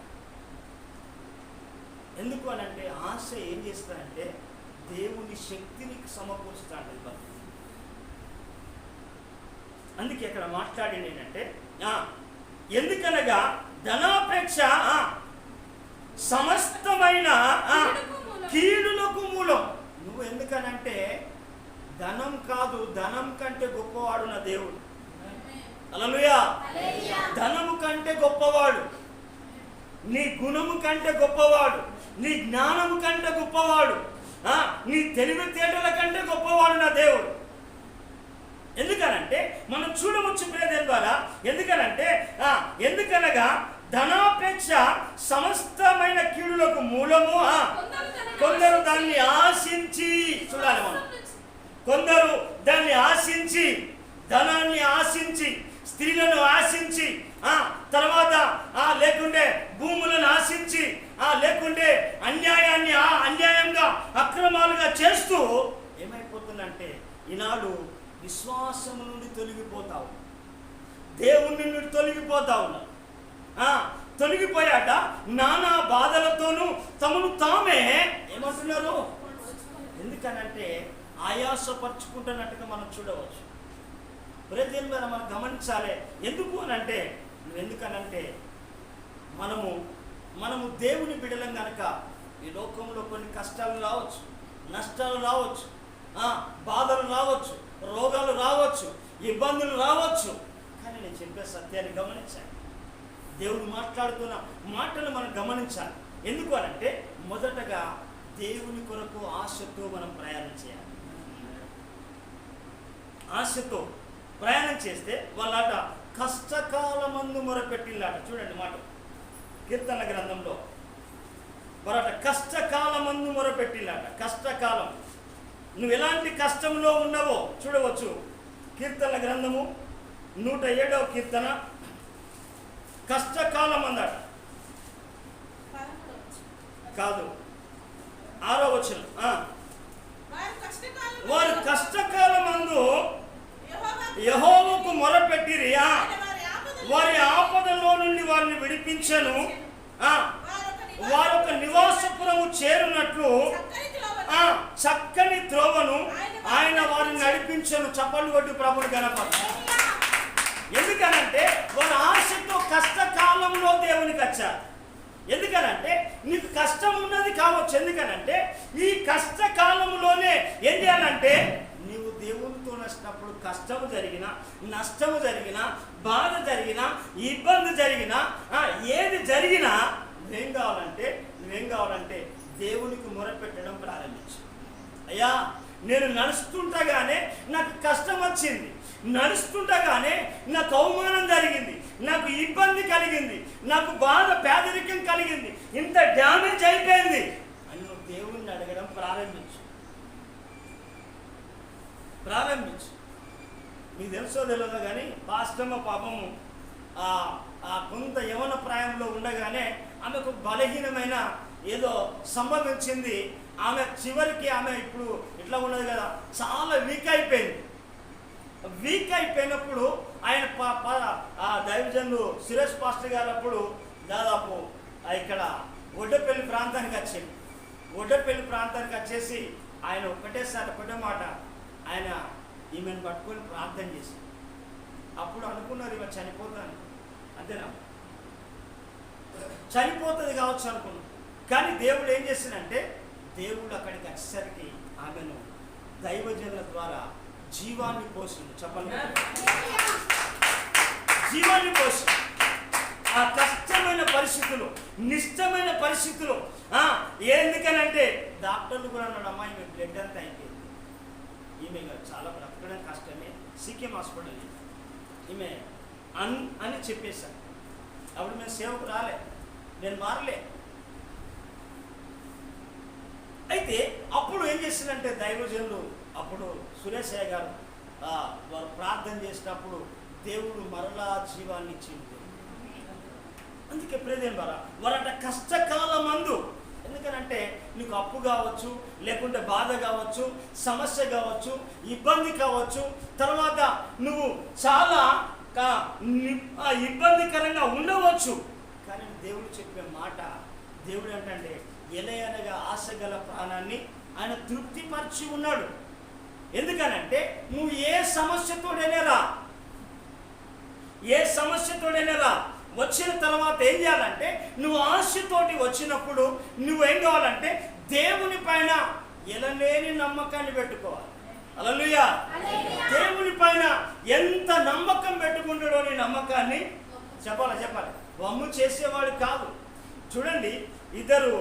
ఎందుకు అని అంటే ఆశ ఏం చేస్తాడంటే దేవుని శక్తిని సమకూరుస్తాడు. అందుకే ఇక్కడ మాట్లాడింది ఏంటంటే, ఎందుకనగా ధనాపేక్ష సమస్తమైన కీడులకు మూలం. నువ్వు ఎందుకనంటే ధనం కాదు, ధనం కంటే గొప్పవాడు నా దేవుడు. హల్లెలూయా. ధనము కంటే గొప్పవాడు, నీ గుణము కంటే గొప్పవాడు, నీ జ్ఞానము కంటే గొప్పవాడు, నీ తెలివితేటల కంటే గొప్పవాడు నా దేవుడు. ఎందుకనంటే మనం చూడవచ్చు ప్రియదేవుని ద్వారా. ఎందుకనగా ధనాపేక్ష సమస్తమైన కీడులకు మూలము. కొందరు దాన్ని ఆశించి, చూడాలి మనం, కొందరు దాన్ని ఆశించి, ధనాన్ని ఆశించి, స్త్రీలను ఆశించి, తర్వాత లేకుంటే భూములను ఆశించి, లేకుంటే అన్యాయంగా అక్రమాలుగా చేస్తూ ఏమైపోతుందంటే ఈనాడు విశ్వాసము నుండి తొలగిపోతావు, దేవుని నుండి తొలగిపోతా ఉన్నా. తొలగిపోయాట నానా బాధలతోనూ తమను తామే ఏమంటున్నారు? ఎందుకనంటే ఆయాసపరుచుకుంటున్నట్టుగా మనం చూడవచ్చు. ప్రతి మనం గమనించాలి. ఎందుకు అనంటే ఎందుకనంటే మనము దేవుని బిడలం కనుక ఈ లోకంలో కొన్ని కష్టాలు రావచ్చు, నష్టాలు రావచ్చు, బాధలు రావచ్చు, రోగాలు రావచ్చు, ఇబ్బందులు రావచ్చు. కానీ నేను చెప్పే సత్యాన్ని గమనించాలి. దేవుడు మాట్లాడుతున్న మాటలు మనం గమనించాలి. ఎందుకు అనంటే మొదటగా దేవుని కొరకు ఆశతో మనం ప్రయాణం చేయాలి. ఆశతో ప్రయాణం చేస్తే వాళ్ళట కష్టకాలమందు మొరపెట్టిల్లాట. చూడండి మాట, కీర్తన గ్రంథంలో మరట కష్టకాలమందు మొరపెట్టిల్లాట. కష్టకాలం, నువ్వు ఎలాంటి కష్టంలో ఉన్నావో చూడవచ్చు. కీర్తన గ్రంథము 107వ కీర్తన కష్టకాలం అందట కాదు, 6వ వచనం. వారు కష్టకాలమందు యెహోవాకు మొరపెట్టిరి, వారి ఆపదలో నుండి వారిని విడిపించెను. వారొక నివాసపురము చేరునట్లు చక్కని త్రోవను ఆయన వారిని నడిపించెను. చప్పట్లు కొట్టి ప్రభుని గణపతి. ఎందుకనంటే వారు ఆశతో కష్టకాలంలో దేవునికి వచ్చారు. ఎందుకనంటే నీకు కష్టం ఉన్నది కావచ్చు. ఎందుకనంటే ఈ కష్టకాలంలోనే ఏం చేయాలంటే నీవు దేవునితో నచ్చినప్పుడు కష్టము జరిగినా, నష్టము జరిగినా, బాధ జరిగినా, ఇబ్బంది జరిగినా, ఏది జరిగినా నువ్వేం కావాలంటే దేవునికి మొరపెట్టడం ప్రారంభించు. అయ్యా నేను నడుస్తుండగానే నాకు కష్టం వచ్చింది, నడుస్తుండగానే నాకు అవమానం జరిగింది, నాకు ఇబ్బంది కలిగింది, నాకు బాధ పేదరికం కలిగింది, ఇంత డ్యామేజ్ అయిపోయింది అని నువ్వు దేవుణ్ణి అడగడం ప్రారంభించు. మీకు తెలుసో తెలియదో కానీ పాస్టమ్మ పాపము కొంత యవన ప్రాయంలో ఉండగానే ఆమెకు బలహీనమైన ఏదో సంభవించింది. ఆమె చివరికి ఇప్పుడు ఇట్లా ఉన్నది కదా, చాలా వీక్ అయిపోయింది. వీక్ అయిపోయినప్పుడు ఆయన దైవజనులు సురేష్ పాస్టర్ గారు అప్పుడు దాదాపు ఇక్కడ ఒడ్డపల్లి ప్రాంతానికి వచ్చాడు. ఒడ్డపల్లి ప్రాంతానికి వచ్చేసి ఆయన ఒకటే మాట, ఆయన ఈమెను పట్టుకొని ప్రార్థన చేశారు. అప్పుడు అనుకున్నారు ఈమె చనిపోతాను, అంతేనా, చనిపోతుంది కావచ్చు అనుకున్నాను. కానీ దేవుడు ఏం చేసిందంటే దేవుడు అక్కడికి వచ్చేసరికి ఆమెను దైవజనుల ద్వారా జీవాన్ని పోసిండు. చెప్పండి, జీవాన్ని పోసి ఆ కష్టమైన పరిస్థితులు, నిష్టమైన పరిస్థితులు, ఎందుకనంటే డాక్టర్లు కూడా అన్నాడు, అమ్మాయి ఈమె బ్లడ్ అంతా అయిపోయింది, ఈమె చాలా బ్రతకడం కష్టమే, సీకేఎం హాస్పిటల్ ఈమె అని చెప్పేశాను. అప్పుడు మేము సేవకు రాలే, నేను మారలే. అయితే అప్పుడు ఏం చేసిందంటే దైవజనులు, అప్పుడు సురేశయ్య గారు వారు ప్రార్థన చేసినప్పుడు దేవుడు మరలా జీవాన్ని ఇచ్చింది. అందుకే ప్రేదేం వారంట కష్టకాలం మందు, ఎందుకనంటే నీకు అప్పు కావచ్చు, లేకుంటే బాధ కావచ్చు, సమస్య కావచ్చు, ఇబ్బంది కావచ్చు, తర్వాత నువ్వు చాలా ఇబ్బందికరంగా ఉండవచ్చు. కానీ దేవుడు చెప్పే మాట, దేవుడు ఏంటంటే ఎలయనగా ఆశ గల ప్రాణాన్ని ఆయన తృప్తిపరిచి ఉన్నాడు. ఎందుకనంటే నువ్వు ఏ సమస్యతోడైనా రా, వచ్చిన తర్వాత ఏం చేయాలంటే నువ్వు ఆశతోటి వచ్చినప్పుడు నువ్వేం కావాలంటే దేవుని పైన ఎలలేని నమ్మకాన్ని పెట్టుకోవాలి. హల్లెలూయా. దేవుని పైన ఎంత నమ్మకం పెట్టుకుంటాడో నీ నమ్మకాన్ని చెప్పాలి. వమ్ము చేసేవాడు కాదు. చూడండి, ఇద్దరు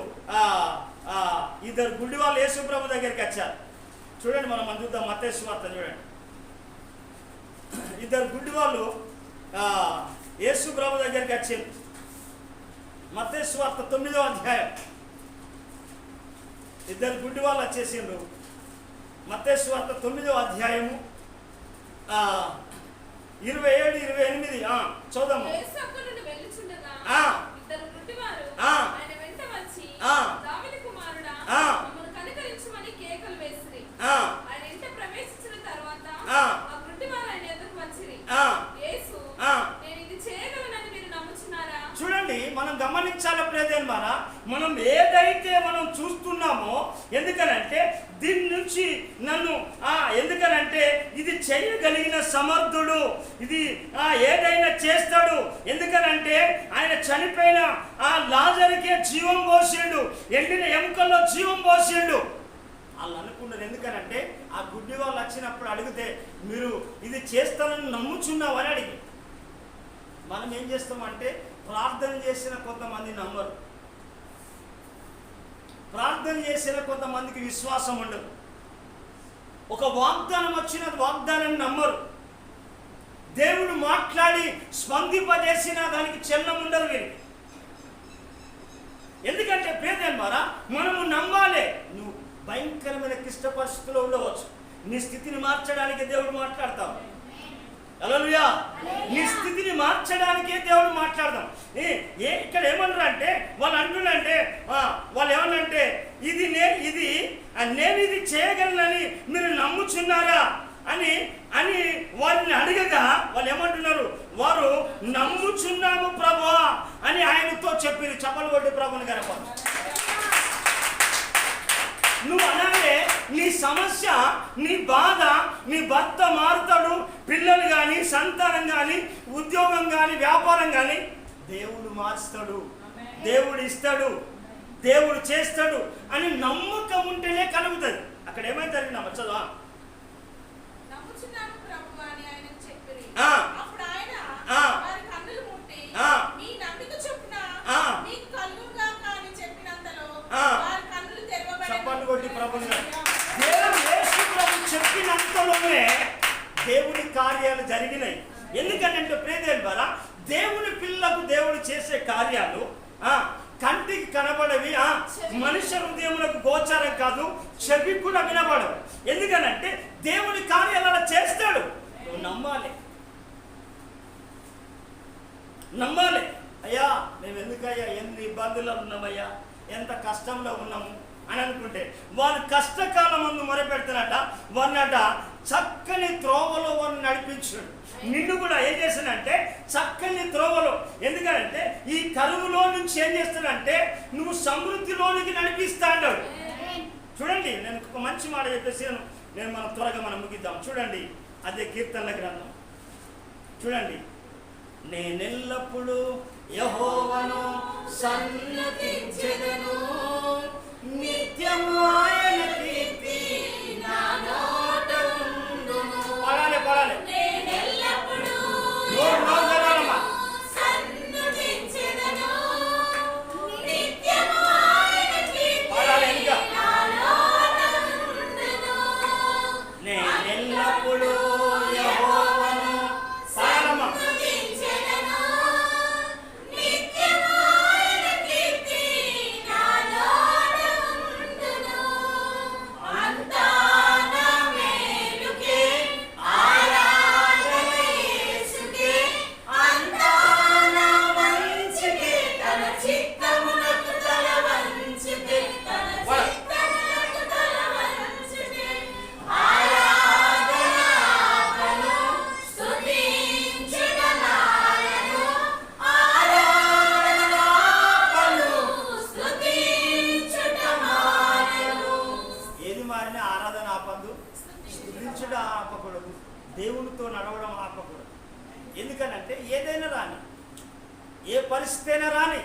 గుడ్డి వాళ్ళు యేసు ప్రభు దగ్గరికి వచ్చారు. చూడండి, మనం చూద్దాం మత్తయి సువార్త. చూడండి, ఇద్దరు గుడ్డి వాళ్ళు యేసు ప్రభు దగ్గరికి వచ్చారు. మత్తయి సువార్త 9వ అధ్యాయం. ఇద్దరు గుడ్డి వాళ్ళు వచ్చేసిండ్రు. మత్తయి సువార్త 9వ అధ్యాయము 27-28 చదువుదాము. చూడండి, మనం గమనించాల ప్రేదేన్మారా, మనం ఏదైతే మనం చూస్తున్నామో, ఎందుకనంటే దీని నుంచి ఎందుకనంటే ఇది చేయగలిగిన సమర్థుడు, ఇది ఏదైనా చేస్తాడు. ఎందుకనంటే ఆయన చనిపోయిన ఆ లాజరుకే జీవం పోసిండు, ఎండిన ఎముకల్లో జీవం పోసిండు. వాళ్ళు అనుకున్నారు. ఎందుకనంటే ఆ గుడ్డి వాళ్ళు వచ్చినప్పుడు అడిగితే మీరు ఇది చేస్తానని నమ్ముచున్నావు అని అడిగి, మనం ఏం చేస్తామంటే ప్రార్థన చేసిన కొంతమంది నమ్మరు, ప్రార్థన చేసిన కొంతమందికి విశ్వాసం ఉండదు, ఒక వాగ్దానం వచ్చిన వాగ్దానాన్ని నమ్మరు, దేవుడు మాట్లాడి స్పందింపజేసిన దానికి చెల్లం ఉండదు వీరికి. ఎందుకంటే ప్రియదేవారా, మనము నమ్మాలి. నువ్వు భయంకరమైన క్లిష్ట పరిస్థితుల్లో ఉండవచ్చు, నీ స్థితిని మార్చడానికి దేవుడు మాట్లాడతావు. హల్లెలూయా. నీ స్థితిని మార్చడానికే దేవుడు మాట్లాడదాం. ఇక్కడ ఏమన్నారు అంటే వాళ్ళు అంటున్నారంటే వాళ్ళు ఏమన్నారంటే నేను ఇది చేయగలనని మీరు నమ్ముచున్నారా అని వారిని అడగగా వాళ్ళు ఏమంటున్నారు, వారు నమ్ముచున్నాము ప్రభువా అని ఆయనతో చెప్పి చప్పలు కొట్టి ప్రభుని గనపడు. నువ్వు అలాగే నీ సమస్య, నీ బాధ, నీ భర్త మారుతాడు, పిల్లలు కానీ, సంతానం కానీ, ఉద్యోగం కానీ, వ్యాపారం కానీ దేవుడు మార్చుతాడు, దేవుడు ఇస్తాడు, దేవుడు చేస్తాడు అని నమ్మకం ఉంటేనే కలుగుతుంది. అక్కడ ఏమైతే జరిగిందమ్మా చదువు. చెప్పినంతలోనే దేవుని కార్యాలు జరిగినాయి. ఎందుకంటే ప్రేదేవుల ద్వారా దేవుని పిల్లకు దేవుడు చేసే కార్యాలు కంటికి కనబడవి, మనుష్య హృదయములకు గోచారం కాదు, చెవి కూడా వినబడవు. ఎందుకనంటే దేవుని కార్యాలు అలా చేస్తాడు. నువ్వు నమ్మాలి. అయ్యా మేము ఎందుకయ్యా ఎన్ని ఇబ్బందుల్లో ఉన్నామయ్యా, ఎంత కష్టంలో ఉన్నాము అని అనుకుంటే వారు కష్టకాలం ముందు మొరపెడతానట, వారినట చక్కని త్రోవలో వారిని నడిపించాడు. నిన్ను కూడా ఏం చేస్తానంటే చక్కని త్రోవలో, ఎందుకంటే ఈ కరువులో నుంచి ఏం చేస్తానంటే నువ్వు సమృద్ధిలోనికి నడిపిస్తా అన్నాడు. చూడండి, నేను ఒక మంచి మాట చెప్పేసాను, మనం త్వరగా ముగిద్దాం. చూడండి, అదే కీర్తనల గ్రంథం చూడండి. నేనెల్లప్పుడూ యెహోవాను సన్నతించెదను, నిత్యము ఆయన కీర్తి నా ఎందుకనంటే ఏదైనా రాని, ఏ పరిస్థితి అయినా రాని,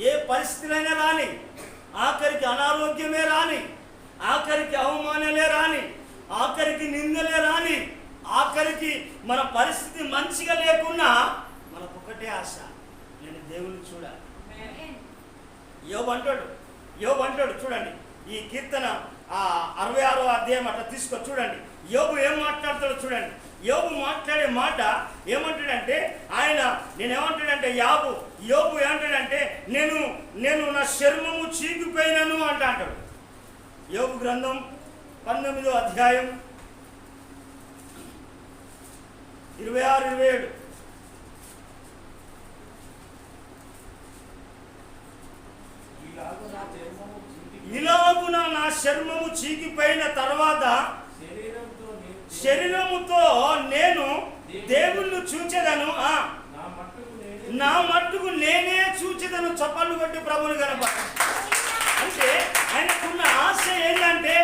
ఏ పరిస్థితులైనా రాని, ఆఖరికి అనారోగ్యమే రాని, ఆఖరికి అవమానాలే రాని, ఆఖరికి నిందలే రాని, ఆఖరికి మన పరిస్థితి మంచిగా లేకున్నా మనకు ఒకటే ఆశ, నేను దేవుని చూడాలి. యోబు అంటాడు చూడండి, ఈ కీర్తన 66వ అధ్యాయం అట్లా తీసుకో చూడండి. యోబు ఏం మాట్లాడతాడో చూడండి. యోబు మాట్లాడే మాట ఏమంటాడంటే, నేనేమంటాడంటే యోబు ఏమంటాడంటే, నేను నా చర్మము చీకిపోయినను అంటాడు. యోబు గ్రంథం 19వ అధ్యాయం 26-27. ఇలాగున నా చర్మము చీకిపోయిన తర్వాత శరీరముతో నేను దేవుణ్ణి చూచెదను, నా మట్టుకు నేనే చూచెదను. చప్పట్లు కొట్టి ప్రభువుని కనపడ. అంటే ఆయనకున్న ఆశ ఏంటంటే,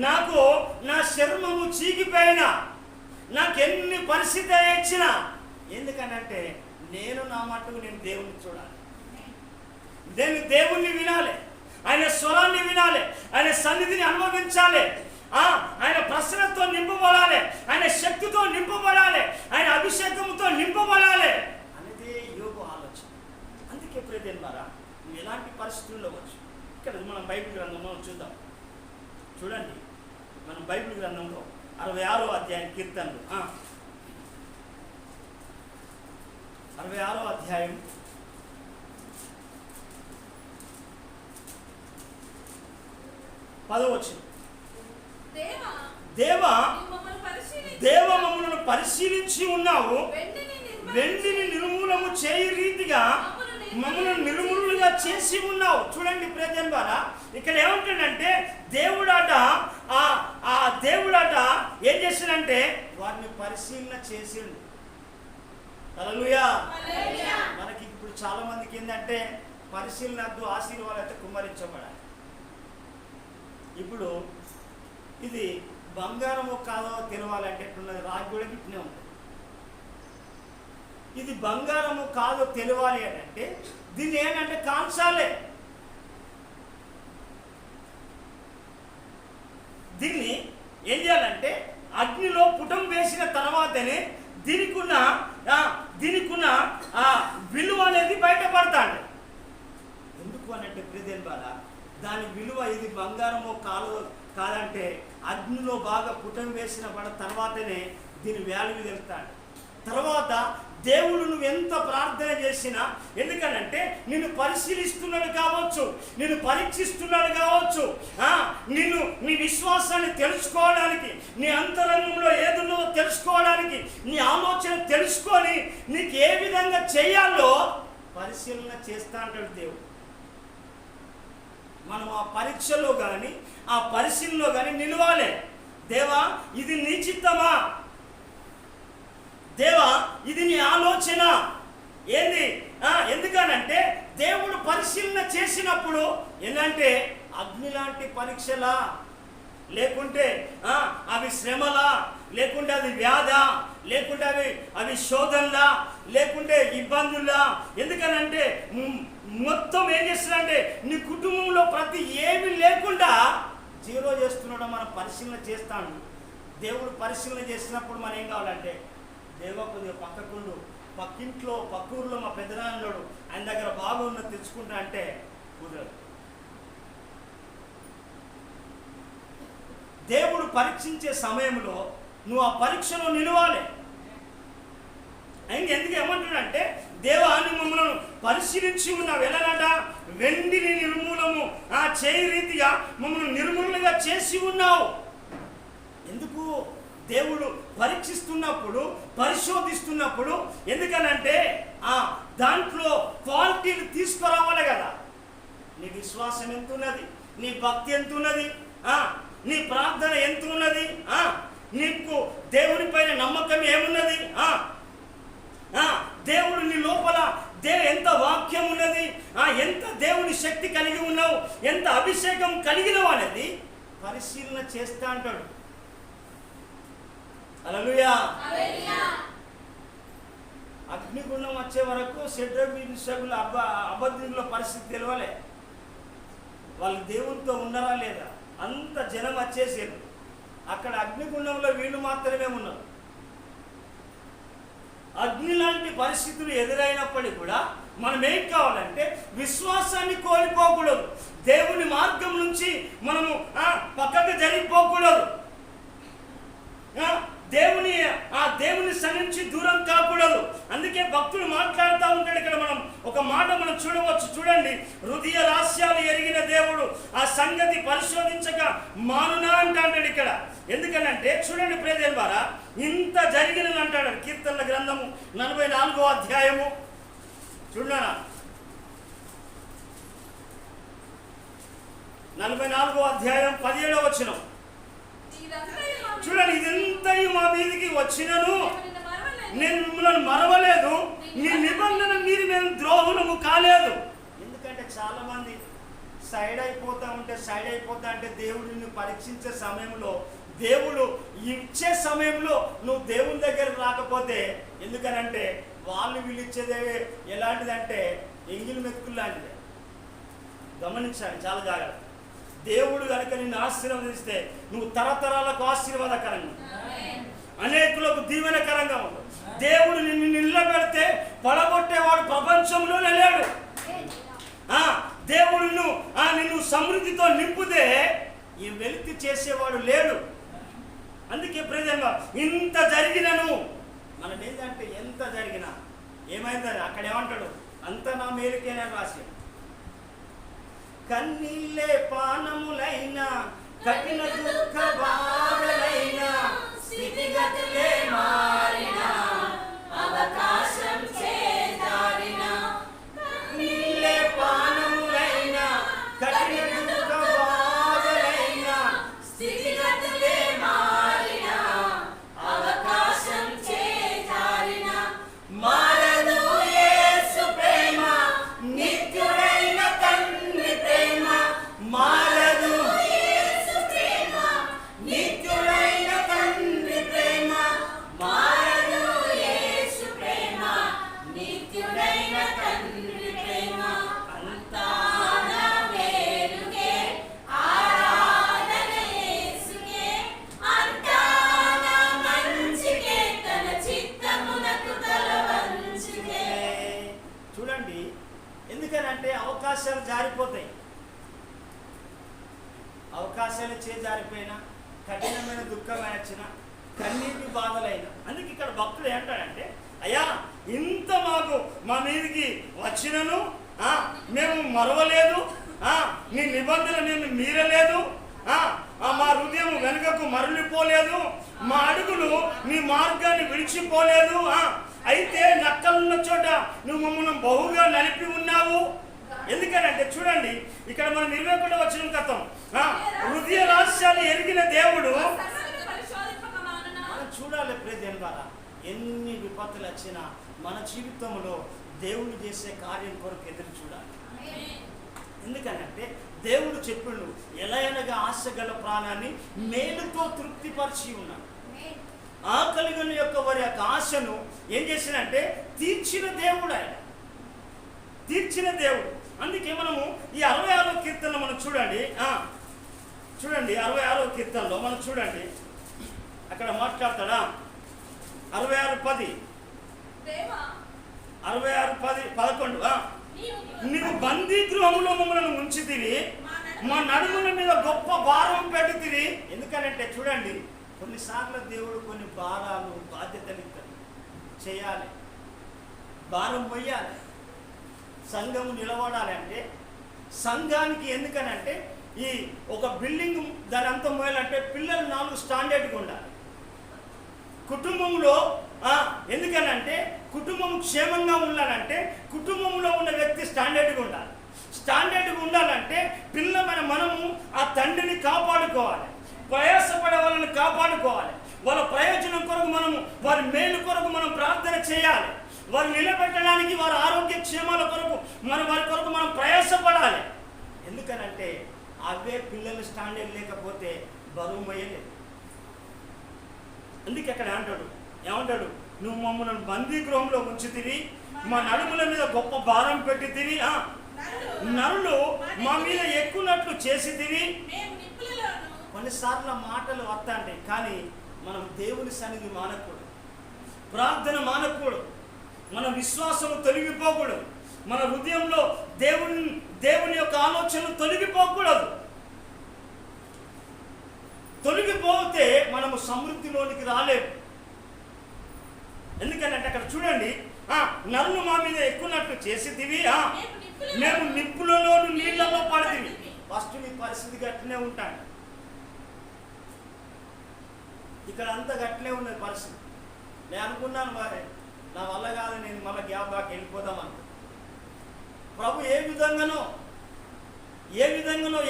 నాకు నా చర్మము చీకిపోయినా, నాకు ఎన్ని పరిస్థితి ఇచ్చినా, ఎందుకనంటే నేను నా మట్టుకు నేను దేవుణ్ణి చూడాలి, నేను దేవుణ్ణి వినాలి, ఆయన స్వరాన్ని వినాలి, ఆయన సన్నిధిని అనుభవించాలి, ఆయన ప్రసన్నతో నింపబడాలి, ఆయన శక్తితో నింపబడాలి, ఆయన అభిషేకంతో నింపబడాలి అనేది యోబు ఆలోచన. అందుకే ప్రియదేవులారా, నువ్వు ఎలాంటి పరిస్థితుల్లో వచ్చు. ఇక్కడ మనం బైబిల్ గ్రంథంలో చూద్దాం. చూడండి, మనం బైబిల్ గ్రంథంలో 66వ అధ్యాయం కీర్తనలు 66వ అధ్యాయం 10వ వచనం. దేవా మమ్మలను పరిశీలించి ఉన్నావు, వెండిని నిర్మూలము చేయి రీతిగా మమ్మల్ని నిర్మూలంగా చేసి ఉన్నావు. చూడండి ప్రియజన్ ద్వారా, ఇక్కడ ఏమంటాడంటే దేవుడాట ఏం చేసిందంటే వారిని పరిశీలన చేసిండు. హల్లెలూయా. మనకి ఇప్పుడు చాలా మందికి ఏంటంటే పరిశీలనద్దు, ఆశీర్వాదాలు అయితే కుమ్మరించబడాలి. ఇప్పుడు ఇది బంగారమో కాదో తెలవాలంటే ఎట్లున్నది, రాగి కూడా ఇట్నే ఉంటుంది. ఇది బంగారము కాదో తెలియాలి అని అంటే దీన్ని ఏంటంటే కాంచాలే. దీన్ని ఏం చేయాలంటే అగ్నిలో పుటం వేసిన తర్వాతనే దీనికున్న విలువ అనేది బయటపడతాడు. ఎందుకు అనంటే ప్రియదేవుని బాల, దాని విలువ ఇది బంగారమో కాదంటే అగ్నిలో బాగా పుటం వేసిన తర్వాతనే దీని వాల్యూ తెలుస్తాడు. తర్వాత దేవుడు నువ్వు ఎంత ప్రార్థన చేసినా, ఎందుకనంటే నిన్ను పరిశీలిస్తున్నాడు కావచ్చు, నిన్ను పరీక్షిస్తున్నాడు కావచ్చు, నీ విశ్వాసాన్ని తెలుసుకోవడానికి, నీ అంతరంగంలో ఏదున్నదో తెలుసుకోవడానికి, నీ ఆలోచన తెలుసుకొని నీకు ఏ విధంగా చేయాలో పరిశీలన చేస్తా అంటాడు దేవుడు. మనం ఆ పరీక్షలో కానీ ఆ పరిశీలనలో కానీ నిలవాలి. దేవా ఇది నీ చిత్తమా, దేవా ఇది నీ ఆలోచన ఏంది? ఎందుకనంటే దేవుడు పరిశీలన చేసినప్పుడు ఏంటంటే అగ్ని లాంటి పరీక్షలా, లేకుంటే అవి శ్రమలా, లేకుంటే అది వ్యాధ, లేకుంటే అవి శోధనలా, లేకుంటే ఇబ్బందులా. ఎందుకనంటే మొత్తం ఏం చేస్తున్నాడంటే నీ కుటుంబంలో ప్రతి ఏమి లేకుండా జీరో చేస్తున్నాడో మనం పరిశీలన చేస్తాడు. దేవుడు పరిశీలన చేసినప్పుడు మనం ఏం కావాలంటే, దేవ కొద్దిగా పక్కింట్లో పక్కూరులో మా పెద్దనాన్నోడు ఆయన దగ్గర బాగున్నది తెచ్చుకుంటా అంటే కుదరదు. దేవుడు పరీక్షించే సమయంలో నువ్వు ఆ పరీక్షలో నిలవాలి. ఎందుకు ఏమంటున్నాడంటే, దేవా నువ్వు మమ్మల్ని పరిశీలించి ఉన్నావు, ఎలాగట వెండిని నిర్మూలము చేయి రీతిగా మమ్మల్ని నిర్మూలంగా చేసి ఉన్నావు. ఎందుకు దేవుడు పరీక్షిస్తున్నప్పుడు, పరిశోధిస్తున్నప్పుడు, ఎందుకనంటే దాంట్లో క్వాలిటీలు తీసుకురావాలి కదా. నీ విశ్వాసం ఎంత ఉన్నది, నీ భక్తి ఎంత ఉన్నది, నీ ప్రార్థన ఎంత ఉన్నది, నీకు దేవుని పైన నమ్మకం ఏమున్నది, దేవుడు నీ లోపల ఎంత వాక్యం ఉన్నది, ఎంత దేవుని శక్తి కలిగి ఉన్నావు, ఎంత అభిషేకం కలిగినవు అనేది పరిశీలన చేస్తా అంటాడు. హల్లెలూయా. అగ్నిగుండం వచ్చే వరకు షడ్రక్ మిషకుల అబద్ధుల పరిస్థితి తెలియలే. వాళ్ళు దేవునితో ఉన్నారా లేదా, అంత జనం వచ్చేసారు. అక్కడ అగ్నిగుండంలో వీళ్ళు మాత్రమే ఉన్నారు. అగ్ని లాంటి పరిస్థితులు ఎదురైనప్పటికీ కూడా మనం ఏం కావాలంటే విశ్వాసాన్ని కోల్పోకూడదు. దేవుని మార్గం నుంచి మనము పక్కకు జరిగిపోకూడదు. దేవుని సన్నిధించి దూరం కాకూడదు. అందుకే భక్తుడు మాట్లాడుతూ ఉంటాడు. ఇక్కడ మనం ఒక మాట మనం చూడవచ్చు. చూడండి, హృదయ రహస్యాలు ఎరిగిన దేవుడు ఆ సంగతి పరిశోధించక మానునా అంటాడు ఇక్కడ. ఎందుకనంటే చూడండి ప్రియమైన వారా, ఇంత జరిగినది అంటాడు. కీర్తనల గ్రంథము 44వ అధ్యాయము చూడనా, 44వ అధ్యాయం 17వ వచనం చూడండి. ఇదంతయు మా మీదికి వచ్చినను నేను మిమ్మల్ని మరవలేదు, నీ నిబంధన మీరు మేము ద్రోహులము కాలేదు. ఎందుకంటే చాలా మంది సైడ్ అయిపోతా అంటే దేవుడిని పరీక్షించే సమయంలో, దేవుడు ఇచ్చే సమయంలో నువ్వు దేవుని దగ్గరకు రాకపోతే, ఎందుకనంటే వాళ్ళు వీళ్ళు ఇచ్చేదే ఎలాంటిదంటే ఎంగిలి మెతుకులు లాంటిదే. గమనించాలి చాలా జాగ్రత్త. దేవుడు కనుక నిన్ను ఆశీర్వదిస్తే నువ్వు తరతరాలకు ఆశీర్వాదకరంగా, అనేకులకు దీవెనకరంగా ఉంటావు. దేవుడు నిన్ను నిలబెడితే పడగొట్టేవాడు ప్రపంచంలోనే లేడు. దేవుడు నిన్ను సమృద్ధితో నింపుతే ఈ వెలితి చేసేవాడు లేడు. అందుకే ప్రియమైన ఇంత జరిగినను మనం ఏంటంటే ఎంత జరిగినా ఏమైందని అక్కడ ఏమంటాడు, అంత నా మేలుకేనే రాసి కన్నీళ్ళే పానములైనా కఠిన దుఃఖ బాధలైనా స్థితిగతులే మారినా అవకాశం చేజారినా కన్నీళ్ళే పానములైనా కఠిన దుఃఖ బాధలైనా స్థితిగతులే మారినా అవకాశం చేజారినా మారదు యేసు ప్రేమ నిత్యుడైన తండ్రి ప్రేమ మారదు యేసు ప్రేమ నిత్యుడైన తండ్రి ప్రేమ మారదు యేసు ప్రేమ నిత్యుడైన తండ్రి ప్రేమ అంతా నా మేలుకే ఆరాధన యేసుకే అంతా నా మంచికే తన చిత్తమునకు తల వంచుకే. చూడండి, ఎందుకనంటే అవకాశాలు జారిపోతాయి. అవకాశాలు జారిపోయినా, కఠినమైన దుఃఖమైన వచ్చిన, కన్నీటి బాధలైనా. అందుకే ఇక్కడ భక్తుడు ఏంటాడంటే, అయ్యా ఇంత మా మీదికి వచ్చినను మేము మరవలేదు, నీ నిబంధన మేము మీరలేదు, మా హృదయం వెనుకకు మరలిపోలేదు, మా అడుగులు నీ మార్గాన్ని విడిచిపోలేదు. అయితే నక్కలున్న చోట నువ్వు మమ్మల్ని బహుగా నలిపి ఉన్నావు. ఎందుకనంటే చూడండి, ఇక్కడ మనం 21వ వచనం కథం, హృదయ రహస్యాలు ఎరిగిన దేవుడు. మనం చూడాలి ప్రియమైన వారా, ఎన్ని విపత్తులు వచ్చినా మన జీవితంలో దేవుడు చేసే కార్యం కొరకు ఎదురు చూడాలి. ఎందుకనంటే దేవుడు చెప్పిండు, ఎలాగనగా ఆశగల ప్రాణాన్ని మేలుతో తృప్తిపరిచి ఉన్నాడు. ఆకలిగల యొక్క వారి యొక్క ఆశను ఏం చేసినంటే తీర్చిన దేవుడు ఆయన, తీర్చిన దేవుడు. అందుకే మనము ఈ 66వ కీర్తనలో మనం చూడండి, 66వ కీర్తనలో మనం చూడండి, అక్కడ మాట్లాడతాడా 66:10 66:11 నీవు బందీ గృహంలో మమ్మల్ని ఉంచితివి, మా నడుముల మీద గొప్ప భారం పెడుతుంది. ఎందుకనంటే చూడండి, కొన్నిసార్లు దేవుడు కొన్ని భారాలు బాధ్యతలు చేయాలి, భారం మొయ్యాలి. సంఘము నిలబడాలి అంటే సంఘానికి ఎందుకనంటే ఈ ఒక బిల్డింగ్ దాని అంతా మోయాలంటే పిల్లలు 4 స్టాండర్డ్గా ఉండాలి. కుటుంబంలో ఎందుకనంటే కుటుంబం క్షేమంగా ఉండాలంటే కుటుంబంలో ఉన్న వ్యక్తి స్టాండర్డ్గా ఉండాలి. స్టాండర్డ్గా ఉండాలంటే పిల్లమైన మనము ఆ తండ్రిని కాపాడుకోవాలి, ప్రయాసపడే వాళ్ళని కాపాడుకోవాలి. వాళ్ళ ప్రయోజనం కొరకు మనము, వారి మేలు కొరకు మనం ప్రార్థన చేయాలి. వారు నిలబెట్టడానికి, వారి ఆరోగ్య క్షేమాల కొరకు వారి కొరకు మనం ప్రయాసపడాలి. ఎందుకనంటే అవే పిల్లలు స్టాండర్డ్ లేకపోతే బరువు మోయలేదు. అందుకే అక్కడ ఏమంటాడు నువ్వు మమ్మల్ని బందీ గృహంలో ఉంచితివి, మా నడుముల మీద గొప్ప భారం పెట్టితివి, నరులు మా మీద ఎక్కునట్లు చేసితివి. కొన్నిసార్లు మాటలు వస్తాంటాయి, కానీ మనం దేవుని సన్నిధి మానకూడదు, ప్రార్థన మానకూడదు, మన విశ్వాసం తొలగిపోకూడదు, మన హృదయంలో దేవుని యొక్క ఆలోచనలు తొలగిపోకూడదు. తొలగిపోతే మనము సమృద్ధిలోనికి రాలేము. ఎందుకంటే అక్కడ చూడండి, నన్ను మా మీద ఎక్కున్నట్లు చేసితివి, మేము నిప్పులలోను నీళ్లలో పడితివి. ఫస్ట్ నీ పరిస్థితి గట్టినే ఉంటాడు, ఇక్కడ అంతా గట్టినే ఉన్నది పరిస్థితి. నేను అనుకున్నాను మరి నా వల్ల కాదు, నేను మళ్ళీ గ్యాప్ బాగా వెళ్ళిపోదామని. ప్రభు ఏ విధంగానో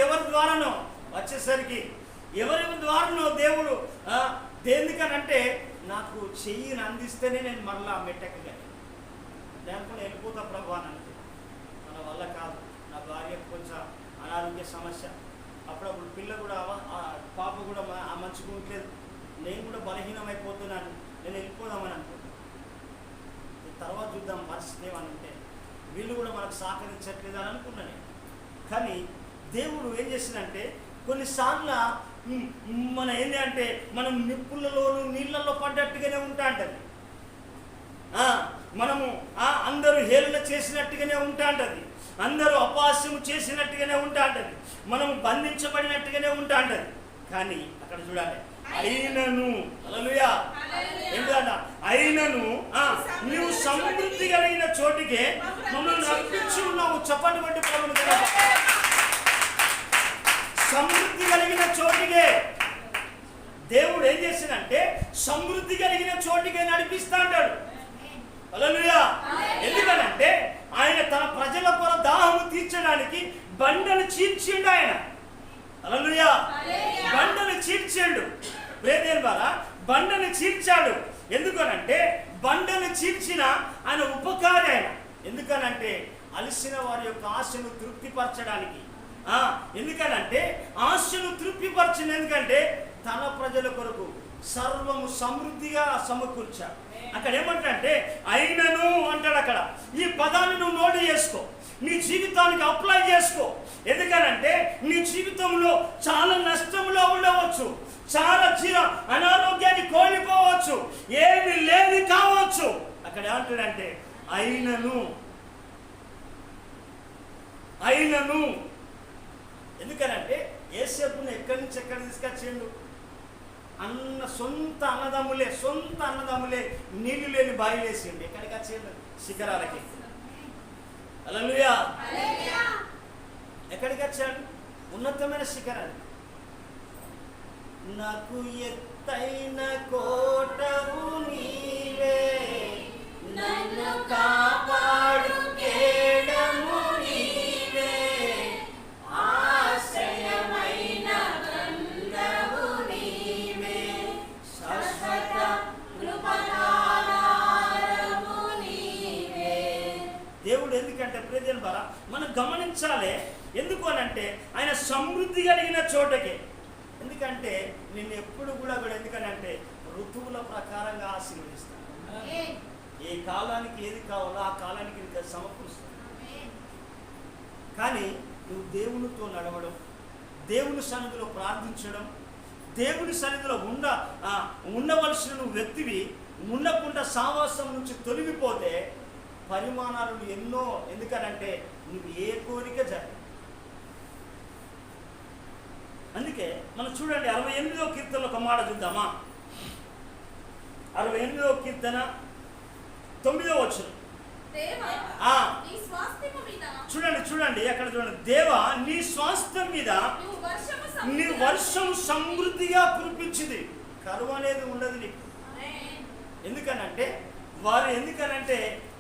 ఎవరి ద్వారానో వచ్చేసరికి, ఎవరి ద్వారానో దేవుడు దేనికనంటే నాకు చెయ్యిని అందిస్తేనే నేను మళ్ళీ మెట్టెక్కగలను. లేకపోతే వెళ్ళిపోతా ప్రభు అని అంటే మన వల్ల కాదు. నా భార్యకు కొంచెం అనారోగ్య సమస్య, అప్పుడప్పుడు పిల్ల కూడా పాప కూడా మంచిగా ఉండలేదు, నేను కూడా బలహీనమైపోతున్నాను, నేను వెళ్ళిపోదామని అనుకుంటున్నాను. తర్వాత చూద్దాం పరిస్థితి ఏమని ఉంటే, వీళ్ళు కూడా మనకు సహకరించట్లేదు అని అనుకున్నాను. కానీ దేవుడు ఏం చేసిందంటే కొన్నిసార్లు మన ఏంటి అంటే మనం నిప్పులలోను నీళ్ళల్లో పడ్డట్టుగానే ఉంటాంటది, మనము అందరూ హేళన చేసినట్టుగానే ఉంటాంటది, అందరూ అపహాస్యము చేసినట్టుగానే ఉంటాంటది, మనము బంధించబడినట్టుగానే ఉంటాంటది. కానీ అక్కడ చూడాలి, అయినను హల్లెలూయా ఏంటంట, అయినను నువ్వు సమృద్ధి కలిగిన చోటికే మమ్మల్ని రప్పించి ఉన్నావు. చప్పటి పట్టి ప్రభువుని కదా, సమృద్ధి కలిగిన చోటికే దేవుడు ఏం చేసిందంటే సమృద్ధి కలిగిన చోటికే నడిపిస్తా అంటాడు. హల్లెలూయా. ఎందుకనంటే ఆయన తన ప్రజల కొర దాహము తీర్చడానికి బండను చీల్చిండు ఆయన. హల్లెలూయా. బండను చీల్చాడు, ప్రేదేని ద్వారా బండను చీల్చాడు. ఎందుకనంటే బండను చీల్చిన ఆయన ఉపకారి ఆయన. ఎందుకనంటే అలసిన వారి యొక్క ఆశను తృప్తిపరచడానికి. ఎందుకనంటే ఆశను తృప్తిపరచింది, ఎందుకంటే తన ప్రజల కొరకు సర్వము సమృద్ధిగా సమకూర్చాడు. అక్కడ ఏమంటే అయినను అంటాడు. అక్కడ ఈ పదాన్ని నువ్వు నోట్ చేసుకో, నీ జీవితానికి అప్లై చేసుకో. ఎందుకనంటే నీ జీవితంలో చాలా నష్టంలో ఉండవచ్చు, చాలా అనారోగ్యాన్ని కోల్పోవచ్చు, ఏమి లేని కావచ్చు. అక్కడ ఏమంటాడంటే అయినను. ఎందుకనంటే యేసేపును ఎక్కడి నుంచి ఎక్కడ తీసుకొచ్చిండు? సొంత అన్నదమ్ములే నీళ్లు లేని బావి వేసిండు. ఎక్కడికి వచ్చిండు? శిఖరాలకి. హల్లెలూయా. ఎక్కడికి వచ్చాడు? ఉన్నతమైన శిఖరాలు. నాకు ఎత్తైన కోటవు నీవే, నన్ను కాపాడు కేడము నీవే, ఆశ్రయమైన గంధము నీవే, శాశ్వత కృపణాధారము నీవే. దేవుడు ఎందుకంటే ప్రియమైన ద్వారా మనం గమనించాలి. ఎందుకు అనంటే ఆయన సమృద్ధి కలిగిన చోటకే. ఎందుకంటే నేను ఎప్పుడు కూడా ఎందుకనంటే ఋతువుల ప్రకారంగా ఆశీర్వదిస్తాను. ఏ కాలానికి ఏది కావాలో ఆ కాలానికి సమకూరుస్తాను. కానీ నువ్వు దేవునితో నడవడం, దేవుని సన్నిధిలో ప్రార్థించడం, దేవుని సన్నిధిలో ఉండవలసిన నువ్వు వ్యక్తివి ఉండకుండా సావాసం నుంచి తొలగిపోతే పరిమాణాలు ఎన్నో. ఎందుకనంటే నువ్వు ఏ కోరిక జరగదు. అందుకే మనం చూడండి 68వ కీర్తనలో ఒక మాట చూద్దామా? 68వ కీర్తన 9వ వచనం. చూడండి అక్కడ చూడండి, దేవా నీ స్వాస్థ్యం మీద నీ వర్షం సమృద్ధిగా కురిపించింది, కరువు అనేది ఉండదు నీకు. ఎందుకనంటే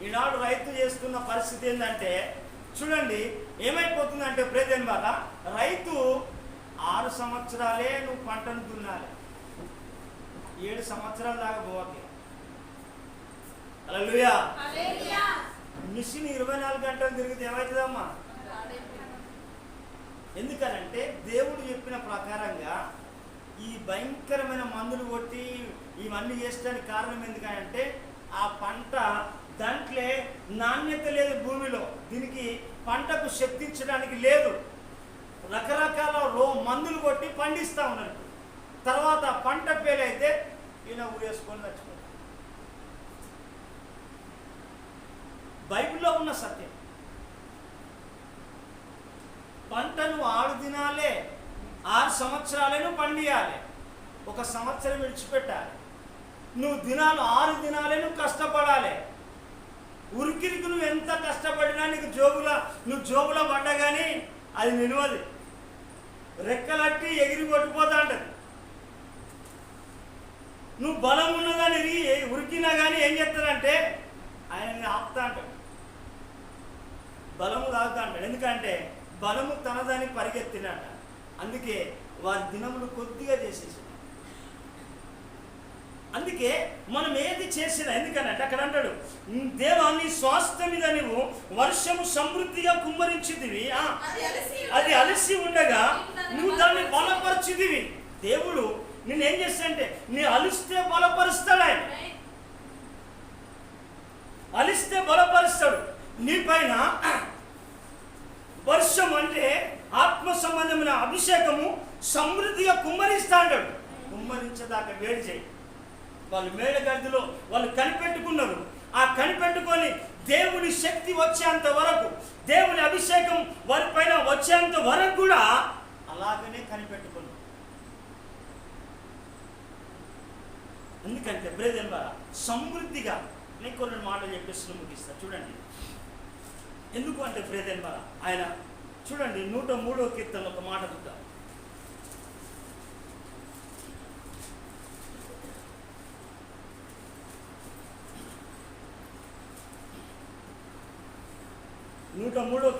ఈనాడు రైతు చేస్తున్న పరిస్థితి ఏంటంటే చూడండి ఏమైపోతుందంటే ప్రేదేన్ బాగా రైతు 6 సంవత్సరాలే నువ్వు పంటను దున్నాలి, 7 సంవత్సరాల దాకా పోవాలి. హల్లెలూయా. మిషన్ 24 గంటలు తిరిగితే ఏమవుతుందమ్మా? ఎందుకనంటే దేవుడు చెప్పిన ప్రకారంగా ఈ భయంకరమైన మందులు కొట్టి ఇవన్నీ చేసడానికి కారణం ఎందుకంటే నాణ్యత లేదు భూమిలో, దీనికి పంటకు శక్తించడానికి లేదు. రకరకాల మందులు కొట్టి పండిస్తూ ఉన్నారు. తర్వాత పంట పేలైతే ఈయన ఊరేసుకొని చచ్చిపోతాడు. బైబిల్లో ఉన్న సత్యం. పంటను 6 దినాలే 6 సంవత్సరాలను పండియాలి. 1 సంవత్సరం విడిచిపెట్టాలి. నువ్వు 6 దినాలే నువ్వు కష్టపడాలి. ఉరికిరికి నువ్వు ఎంత కష్టపడినా నీకు నువ్వు జోబులో పడ్డా కానీ అది నిలవదు. రెక్కలట్టి ఎగిరి కొట్టిపోతా అంటది. నువ్వు బలం ఉన్నదని ఉరికినా కానీ ఏం చెప్తాడంటే ఆయనని ఆపుతా అంటాడు, బలము తాగుతా అంటాడు. ఎందుకంటే బలము తనదాన్ని పరిగెత్తినట. అందుకే వారి దినములు కొద్దిగా చేసేసి. అందుకే మనం ఏది చేసినా, ఎందుకనంటే అక్కడ అంటాడు, దేవా నీ స్వాస్థ్యం మీద నువ్వు వర్షము సమృద్ధిగా కుమ్మరించిదివి, అది అలసి ఉండగా నువ్వు దాన్ని బలపరిచిదివి. దేవుడు నేనేం చేస్తానంటే నీ అలిస్తే బలపరుస్తాడు. ఆయన అలిస్తే బలపరుస్తాడు. నీ పైన వర్షం అంటే ఆత్మ సంబంధమైన అభిషేకము సమృద్ధిగా కుమ్మరిస్తా అంటాడు. కుమ్మరించేదాకా వేడి చేయి. వాళ్ళు మేడగదిలో వాళ్ళు కనిపెట్టుకున్నారు. ఆ కనిపెట్టుకొని దేవుని శక్తి వచ్చేంత వరకు, దేవుని అభిషేకం వారి పైన వచ్చేంత వరకు కూడా అలాగనే కనిపెట్టుకున్నారు. ఎందుకంటే బ్రదర్ ద్వారా సమృద్ధిగా నేను కొన్ని మాటలు చెప్పేసి ముగిస్తా. చూడండి ఎందుకు అంటే బ్రదర్ ద్వారా ఆయన చూడండి 103వ కీర్తనలో ఒక మాట చూద్దాం.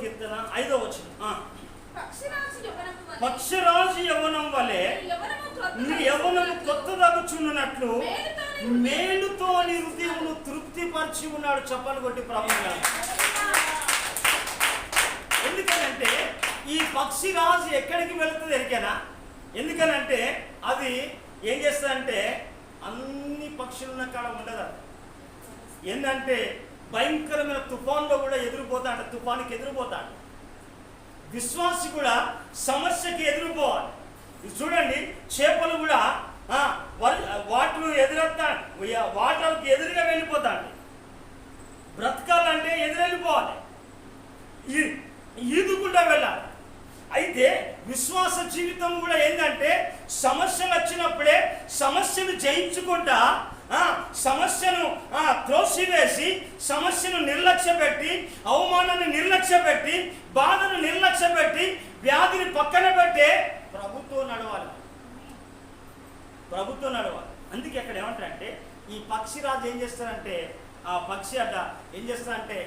కీర్తన 5వ వచనం. పక్షిరాజు యవ్వనం వలె నీ యవ్వనము కొత్తదగుచున్నట్లు మేలుతో నీ హృదయమును తృప్తిపరిచి ఉన్నాడు. చెప్పలు కొట్టి ప్రభువుగా. ఎందుకనంటే ఈ పక్షిరాజు ఎక్కడికి వెళుతుంది ఎరికేనా? ఎందుకనంటే అది ఏం చేస్తుందంటే అన్ని పక్షులున్న కాడ ఉండదు. ఏంటంటే భయంకరమైన తుఫాన్లో కూడా ఎదురుపోతాడు. తుఫానికి ఎదురుపోతాడు. విశ్వాసి కూడా సమస్యకి ఎదురుపోవాలి. చూడండి చేపలు కూడా వాటర్ ఎదురెత్తాడు, వాటర్కి ఎదురుగా వెళ్ళిపోతాడు. బ్రతకాలంటే ఎదురెళ్ళిపోవాలి, ఈదుకుంటూ వెళ్ళాలి. అయితే విశ్వాస జీవితం కూడా ఏంటంటే సమస్యలు వచ్చినప్పుడే సమస్యను జయించుకుంటా, సమస్యను త్రోసివేసి, సమస్యను నిర్లక్ష్య పెట్టి, అవమానాన్ని నిర్లక్ష్య పెట్టి, బాధను నిర్లక్ష్య పెట్టి, వ్యాధిని పక్కన పెట్టే ప్రభుత్వం నడవాలి. అందుకే అక్కడ ఏమంటారంటే ఈ పక్షిరాజు ఏం చేస్తారంటే ఆ పక్షి ఏం చేస్తారంటే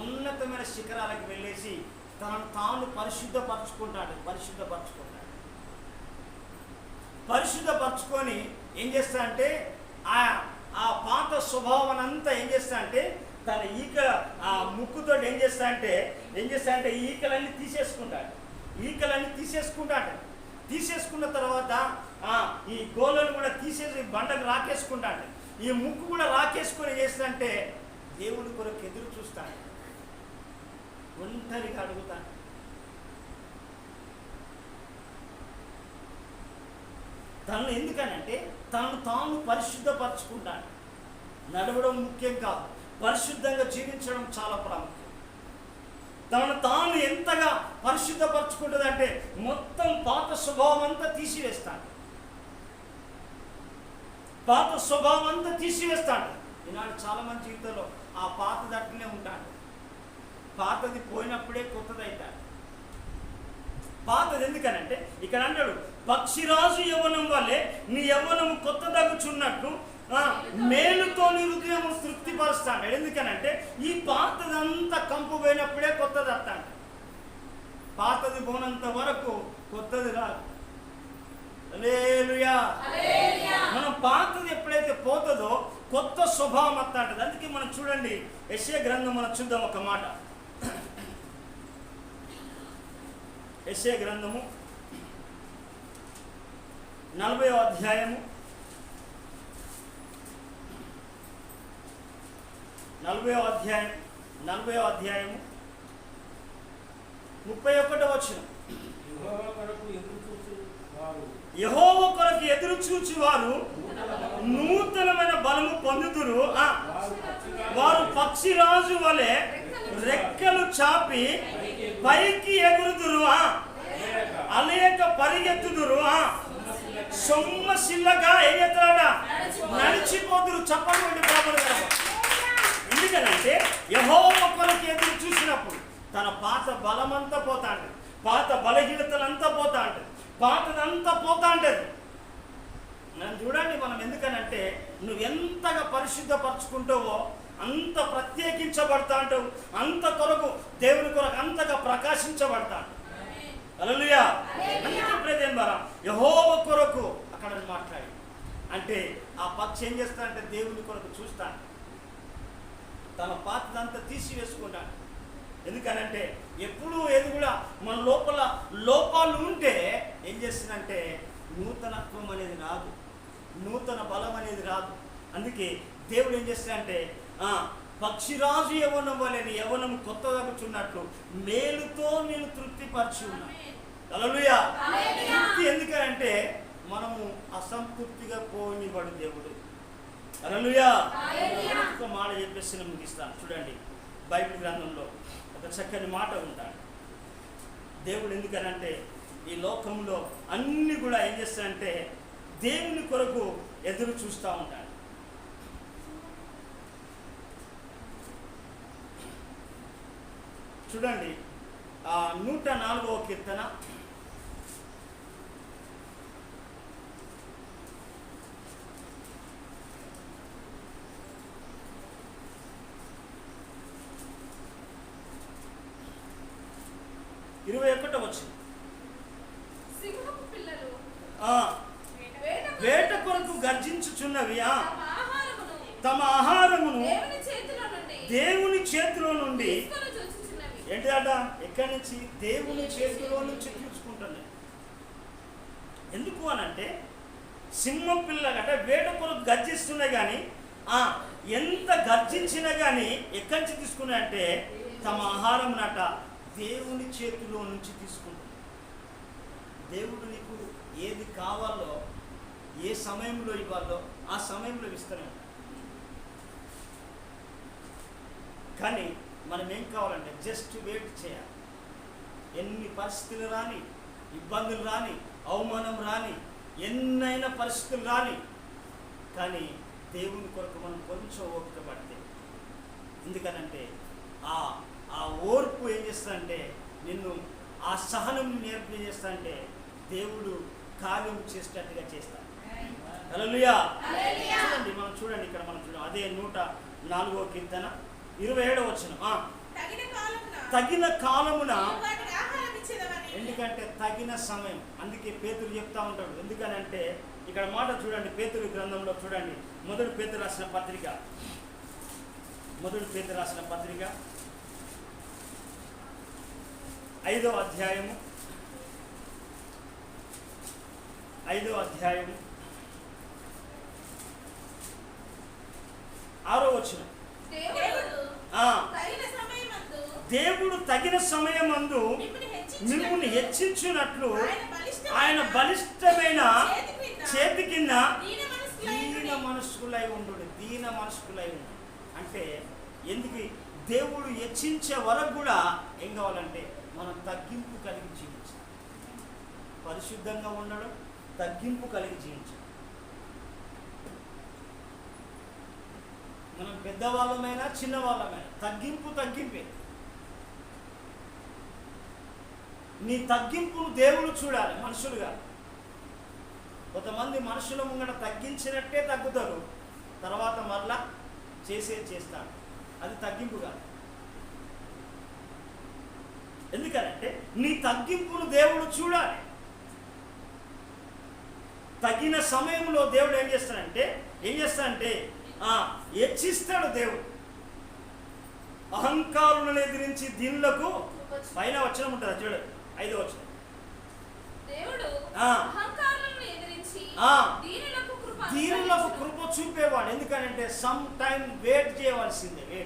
ఉన్నతమైన శిఖరాలకు వెళ్ళేసి తనను తాను పరిశుద్ధపరచుకొని ఏం చేస్తారంటే ఆ పాత స్వభావం అంతా ఏం చేస్తారంటే తన ఆ ముక్కుతో ఏం చేస్తారంటే ఈకలన్నీ తీసేసుకుంటాడు. తీసేసుకున్న తర్వాత ఈ గోళ్ళను కూడా తీసేసి బండకు రాకేసుకుంటాడు. ఈ ముక్కు కూడా రాకేసుకొని చేస్తాంటే దేవుడి కొరకు ఎదురు చూస్తాడు. ఒంటరిగా అడుగుతాడు. తనను ఎందుకనంటే తనను తాను పరిశుద్ధపరచుకుంటాడు. నడవడం ముఖ్యం కాదు, పరిశుద్ధంగా జీవించడం చాలా ప్రాముఖ్యం. తనను తాను ఎంతగా పరిశుద్ధపరచుకుంటుందంటే మొత్తం పాత స్వభావం అంతా తీసివేస్తాడు. ఈనాడు చాలా మంది జీవితంలో ఆ పాత దట్టునే ఉంటాడు. పాతది పోయినప్పుడే కొత్తది అవుతాడు. పాతది ఎందుకనంటే ఇక్కడ అంటాడు పక్షిరాజు యవ్వనం వల్లే నీ యవ్వనము కొత్తదగుచున్నట్లు మేలుతో నీ హృదయం తృప్తిపరుస్తాడు. ఎందుకనంటే ఈ పాతదంతా కంపు పోయినప్పుడే కొత్తది వస్తాడు. పాతది పోనంత వరకు కొత్తది రాదు. హల్లెలూయా. మనం పాతది ఎప్పుడైతే పోతుందో కొత్త స్వభావం వస్తాంటది. అందుకే మనం చూడండి యెషయా గ్రంథం మనం చూద్దాం ఒక మాట. యెషయా గ్రంథము 40వ అధ్యాయము 40వ అధ్యాయం 40వ అధ్యాయము 31వ వచనం. యెహోవా కొరకు ఎదురు చూచి వారు నూతనమైన బలము పొందుదురు. వారు పక్షిరాజు వలె రెక్కలు చాపి పైకి ఎగురుదురు, అలేక పరిగెత్తుదురు, సొమ్మసిల్లగా ఎగతాడా నడిచిపోదురు. చెప్పండి బాబు. ఎందుకనంటే యెహోవా కొరకు ఎదురు చూసినప్పుడు తన పాత బలమంతా పోతా ఉంటుంది, పాత బలహీనతలంతా పోతా ఉంటుంది, పాతదంతా పోతా ఉంటుంది. నన్ను చూడండి, మనం ఎందుకనంటే నువ్వు ఎంతగా పరిశుద్ధపరచుకుంటావో అంత ప్రత్యేకించబడతా అంటావు, అంత కొరకు దేవుని కొరకు అంతగా ప్రకాశించబడతాడు. హల్లెలూయా. అందుకే ప్రేదేం ద్వారా యెహోవా కొరకు అక్కడ మాట్లాడి అంటే ఆ పక్షి ఏం చేస్తా అంటే దేవుని కొరకు చూస్తాను, తన పాతదంతా తీసివేసుకుంటాను. ఎందుకనంటే ఎప్పుడూ ఏది కూడా మన లోపల లోపాలు ఉంటే ఏం చేస్తుందంటే నూతనత్వం అనేది రాదు, నూతన బలం అనేది రాదు. అందుకే దేవుడు ఏం చేస్తాడంటే పక్షిరాజు యవ్వనం వలెని యవ్వనం కొత్తగా కూర్చున్నట్లు మేలుతో నేను తృప్తిపరిచి ఉన్నాను. హల్లెలూయా. తృప్తి ఎందుకంటే మనము అసంతృప్తిగా పోనివాడు దేవుడు. హల్లెలూయా. ఒక మాట చెప్పేసి నేను ముగిస్తాను. చూడండి, బైబిల్ గ్రంథంలో ఒక చక్కని మాట ఉంటాడు. దేవుడు ఎందుకనంటే ఈ లోకంలో అన్ని కూడా ఏం చేస్తాడంటే దేవుని కొరకు ఎదురు చూస్తూ ఉంటాడు. చూడండి, 104వ కీర్తన 21వ వచనం. వేట కొరకు గర్జించుచున్నవి తమ ఆహారమును దేవుని చేతిలో నుండి ఏంటిదట? ఎక్కడి నుంచి? దేవుని చేతిలో నుంచి తీసుకుంటున్నాయి. ఎందుకు అనంటే సింహం పిల్లగట వేట కొరకు గర్జిస్తున్నాయి, కానీ ఎంత గర్జించినా కానీ ఎక్కడి నుంచి తీసుకున్నాయంటే తమ ఆహారం నట దేవుని చేతిలో నుంచి తీసుకుంటుంది. దేవుడు నీకు ఏది కావాలో ఏ సమయంలో ఇవ్వాలో ఆ సమయంలో ఇస్తూనే ఉంటాడు. కానీ మనం ఏం కావాలంటే జస్ట్ వెయిట్ చేయాలి. ఎన్ని పరిస్థితులు రాని, ఇబ్బందులు రాని, అవమానం రాని, ఎన్నైనా పరిస్థితులు రాని, కానీ దేవుని కొరకు మనం కొంచెం ఓపిక పడితే, ఎందుకనంటే ఆ ఓర్పు ఏం చేస్తానంటే నిన్ను ఆ సహనం నేర్పి చేస్తానంటే దేవుడు కార్యం చేసేటట్టుగా చేస్తాడు. హల్లెలూయా. చూడండి, మనం చూడండి ఇక్కడ మనం చూడండి అదే 104వ కీర్తన 27వ వచనం. తగిన కాలమున, ఎందుకంటే తగిన సమయం. అందుకే పేతురు చెప్తా ఉంటాడు. ఎందుకనంటే ఇక్కడ మాట చూడండి, పేతురు గ్రంథంలో చూడండి, మొదటి పేతురు రాసిన పత్రిక 5వ అధ్యాయము 6వ వచనం. దేవుడు తగిన సమయమందు మిమ్ముని హెచ్చించున్నట్లు ఆయన బలిష్టమైన చేతి కింద దీన మనస్కులై ఉండు. అంటే ఎందుకు దేవుడు హెచ్చించే వరకు కూడా ఏం కావాలంటే మనం తగ్గింపు కలిగి జీవించాలి. పరిశుద్ధంగా ఉండడం, తగ్గింపు కలిగి జీవించాలి. మనం పెద్దవాళ్ళమైనా చిన్నవాళ్ళమైనా తగ్గింపే. నీ తగ్గింపును దేవుడు చూడాలి, మనుషులుగా. కొంతమంది మనుషుల ముంగట తగ్గించినట్టే తగ్గుతారు, తర్వాత మరలా చేస్తారు. అది తగ్గింపు కాదు. ఎందుకంటే నీ తగ్గింపును దేవుడు చూడాలి. తగిన సమయంలో దేవుడు ఏం చేస్తాడంటే హెచ్చిస్తాడు. దేవుడు అహంకారులను ఎదిరించి దీనులకు, పైన వచనం ఉంటుంది చూడండి, 5వ వచనం. దీనులకు కృప చూపేవాడు. ఎందుకంటే సమ్ టైం వెయిట్ చేయవలసిందే.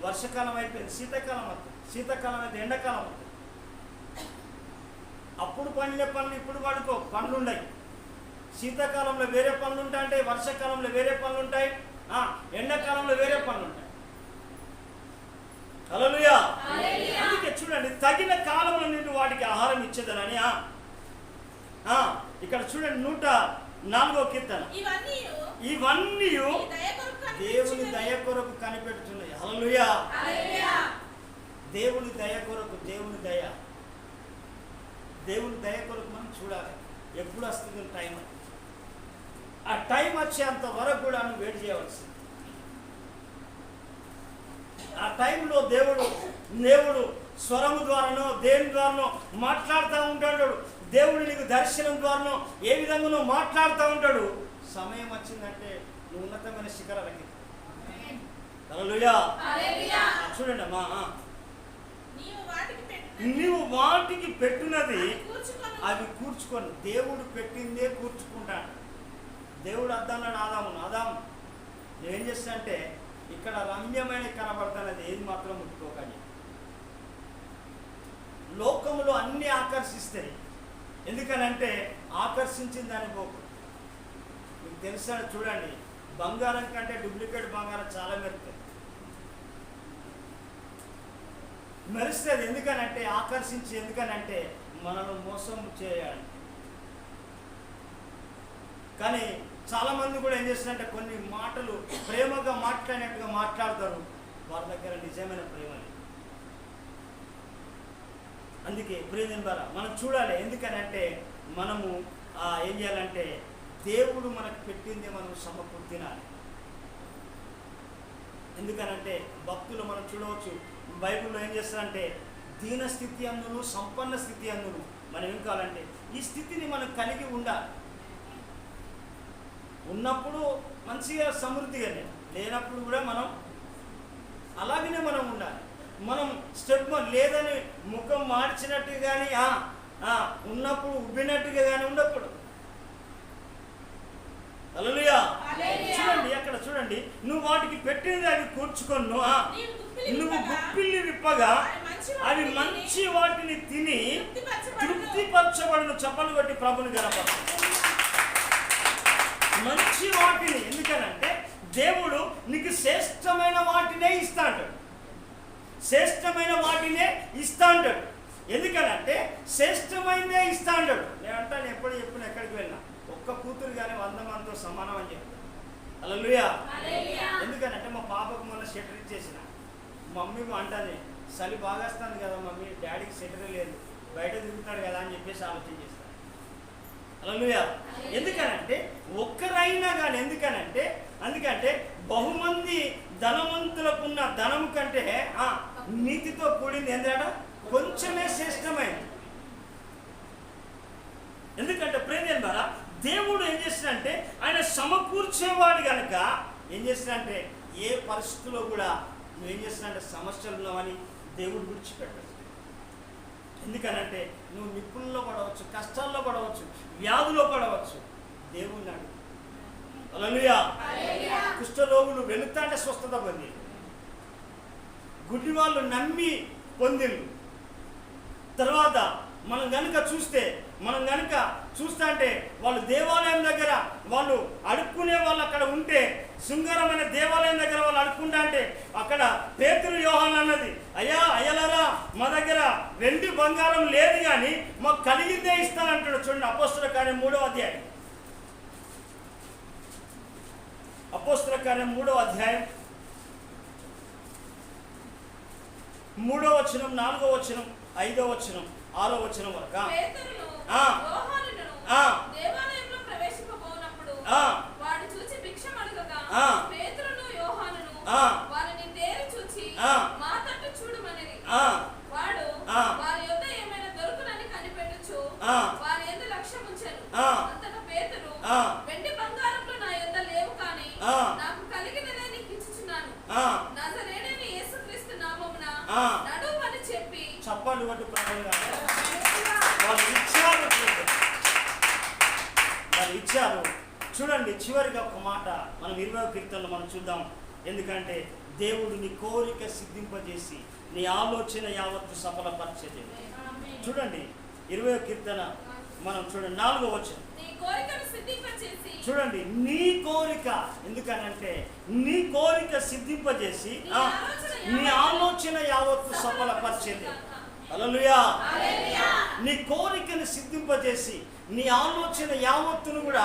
వర్షాకాలం అయిపోయింది, శీతాకాలం వస్తుంది, శీతాకాలం అయితే ఎండాకాలం వస్తుంది. అప్పుడు పండిన పనులు ఇప్పుడు పడుకో, పనులు ఉన్నాయి. శీతాకాలంలో వేరే పనులు ఉంటాయి, వర్షాకాలంలో వేరే పనులు ఉంటాయి, ఎండాకాలంలో వేరే పనులు ఉంటాయి. హల్లెలూయా. అందుకే చూడండి, తగిన కాలంలో నుండి వాటికి ఆహారం ఇచ్చేదనని. ఇక్కడ చూడండి 104వ కీర్తన. ఇవన్నీ దేవుని దయ కొరకు కనిపెడుతున్నాయి. హల్లెలూయా. దేవుని దయ కొరకు, దేవుని దయ కొరకు మనం చూడాలి. ఎప్పుడు వస్తుంది టైం? ఆ టైం వచ్చేంత వరకు కూడా నువ్వు వెయిట్ చేయవలసింది. ఆ టైంలో దేవుడు స్వరము ద్వారానో దేని ద్వారానో మాట్లాడుతూ ఉంటాడు. దేవుడు నీకు దర్శనం ద్వారానో ఏ విధంగానో మాట్లాడుతూ ఉంటాడు. సమయం వచ్చిందంటే నువ్వు ఉన్నతమైన శిఖరాలకి. హల్లెలూయా. చూడండి అమ్మా, నీవు వాటికి పెట్టినది అవి కూర్చుకొని. దేవుడు పెట్టిందే కూర్చుకుంటాడు. దేవుడు అద్దన్నాడు ఆదాము ఏం చేస్తా అంటే, ఇక్కడ రమ్యమైన కనబడుతున్నది ఏది మాత్రం ముట్టుకోకండి. లోకములో అన్ని ఆకర్షిస్తాయి. ఎందుకనంటే ఆకర్షించిన దాన్ని పోకు. మీకు తెలుసా, చూడండి, బంగారం కంటే డూప్లికేట్ బంగారం చాలా మెరుస్తుంది. ఎందుకనంటే ఆకర్షించి, ఎందుకనంటే మనల్ని మోసం చేయాలి. కానీ చాలామంది కూడా ఏం చేస్తారంటే కొన్ని మాటలు ప్రేమగా మాట్లాడినట్టుగా మాట్లాడతారు. వారి దగ్గర నిజమైన ప్రేమ లేదు. అందుకే ప్రేమ ద్వారా మనం చూడాలి. ఎందుకనంటే మనము ఏం చేయాలంటే దేవుడు మనకు పెట్టింది మనం సమకూర్చి తినాలి. ఎందుకనంటే భక్తులు మనం చూడవచ్చు, బైబిల్లో ఏం చేస్తారంటే దీన స్థితి అందును సంపన్న స్థితి అందును మనం ఏం కావాలంటే ఈ స్థితిని మనం కలిగి ఉండాలి. ఉన్నప్పుడు మంచిగా సమృద్ధిగానే, లేనప్పుడు కూడా మనం అలాగనే మనం ఉండాలి. మనం స్టెప్ లేదని ముఖం మార్చినట్టుగా కానీ ఉన్నప్పుడు ఉబ్బినట్టుగా కానీ ఉండకూడదు. హల్లెలూయా. చూడండి, అక్కడ చూడండి, నువ్వు వాటికి పెట్టినది అవి కూర్చుకొని నువ్వు గుప్పిల్ని విప్పగా అవి మంచి వాటిని తిని తృప్తిపరచబడును. చప్పలు కొట్టి ప్రభుని గణపతి. మంచి వాటిని, ఎందుకనంటే దేవుడు నీకు శ్రేష్టమైన వాటినే ఇస్తాడు. శ్రేష్టమైన వాటినే ఇస్తాడు. ఎందుకనంటే శ్రేష్టమైనదే ఇస్తాడు. నేనంటాను, ఎప్పుడు చెప్పిన ఎక్కడికి వెళ్ళినా ఒక్క కూతురు కానీ 100 మందితో సమానం అని చెప్తాను. హల్లెలూయా. ఎందుకనంటే మా పాపకు మొన్న షెటర్ ఇచ్చేసిన. మమ్మీ అంటానే, చలి బాగా వస్తుంది కదా మమ్మీ, డాడీకి షెటర్ లేదు, బయట తిరుగుతాడు కదా అని చెప్పేసి ఆలోచన చేస్తాను. హల్లెలూయా. ఎందుకనంటే ఒక్కరైనా కానీ, అందుకంటే బహుమంది ధనవంతులకున్న ధనము కంటే నీతితో కూడింది ఏంటంటే కొంచెమే శ్రేష్టమైంది. ఎందుకంటే ప్రేమ ద్వారా దేవుడు ఏం చేస్తాడంటే ఆయన సమకూర్చేవాడు కనుక ఏం చేస్తాడంటే ఏ పరిస్థితుల్లో కూడా నువ్వు ఏం చేస్తాడంటే సమస్యలు ఉన్నావని దేవుడు విడిచిపెట్టడు. ఎందుకనంటే నువ్వు నిప్పుల్లో పడవచ్చు, కష్టాల్లో పడవచ్చు, వ్యాధుల్లో పడవచ్చు, దేవుని అడుగు. హల్లెలూయా. కుష్ఠరోగులు వెళుతాంటే స్వస్థత పొంది, గుడ్డి వాళ్ళు నమ్మి పొందిళ్ళు. తర్వాత మనం కనుక చూస్తే అంటే వాళ్ళు దేవాలయం దగ్గర వాళ్ళు అడుక్కునే వాళ్ళు అక్కడ ఉంటే, శృంగారమైన దేవాలయం దగ్గర వాళ్ళు అడుక్కుంటా అంటే అక్కడ పేతురు యోహాను అన్నది, అయ్యలారా మా దగ్గర వెండి బంగారం లేదు కానీ మాకు కలిగిందే ఇస్తానంటాడు. చూడండి, అపోస్తల కార్యం 3వ అధ్యాయం. అపోస్తల కార్యం 3వ అధ్యాయం 3వ వచనం, 4వ వచనం, 5వ వచనం, 6వ వచనం వరకు. దేవాలయంలో ప్రవేశింపబోనప్పుడు వాడు చూచి భిక్షం అడగగా పేతురును యోహానును వారిని తేరి చూచి మా తట్టు చూడమనిరి. వాడు వారి యొద్ద ఏమైనా దొరుకునని కనిపెట్టుచు వారి యందు లక్ష్యం ఉంచెను. అంతటా పేతురు, వెండి బంగారంలో నా యొద్ద లేవు కానీ నాకు కలిగినదే నీకు ఇచ్చుచున్నాను. నజరేయుడైన యేసుక్రీస్తు నామమున నడువని చెప్పి చప్పట్లు కొట్టి వాళ్ళు ఇచ్చారు. చూడండి, చివరిగా ఒక మాట మనం 20వ కీర్తనలో మనం చూద్దాం. ఎందుకంటే దేవుడు నీ కోరిక సిద్ధింపజేసి నీ ఆలోచన యావత్తు సఫలపరచలేదు. చూడండి 20వ కీర్తన మనం చూడండి 4వ వచనం. నీ కోరికను సిద్ధింపజేసి, చూడండి నీ కోరిక, ఎందుకనంటే నీ కోరిక సిద్ధింపజేసి నీ ఆలోచన యావత్తు సఫలపరచలేదు. హల్లెలూయా. నీ కోరికను సిద్ధింపజేసి నీ ఆలోచన యావత్తును కూడా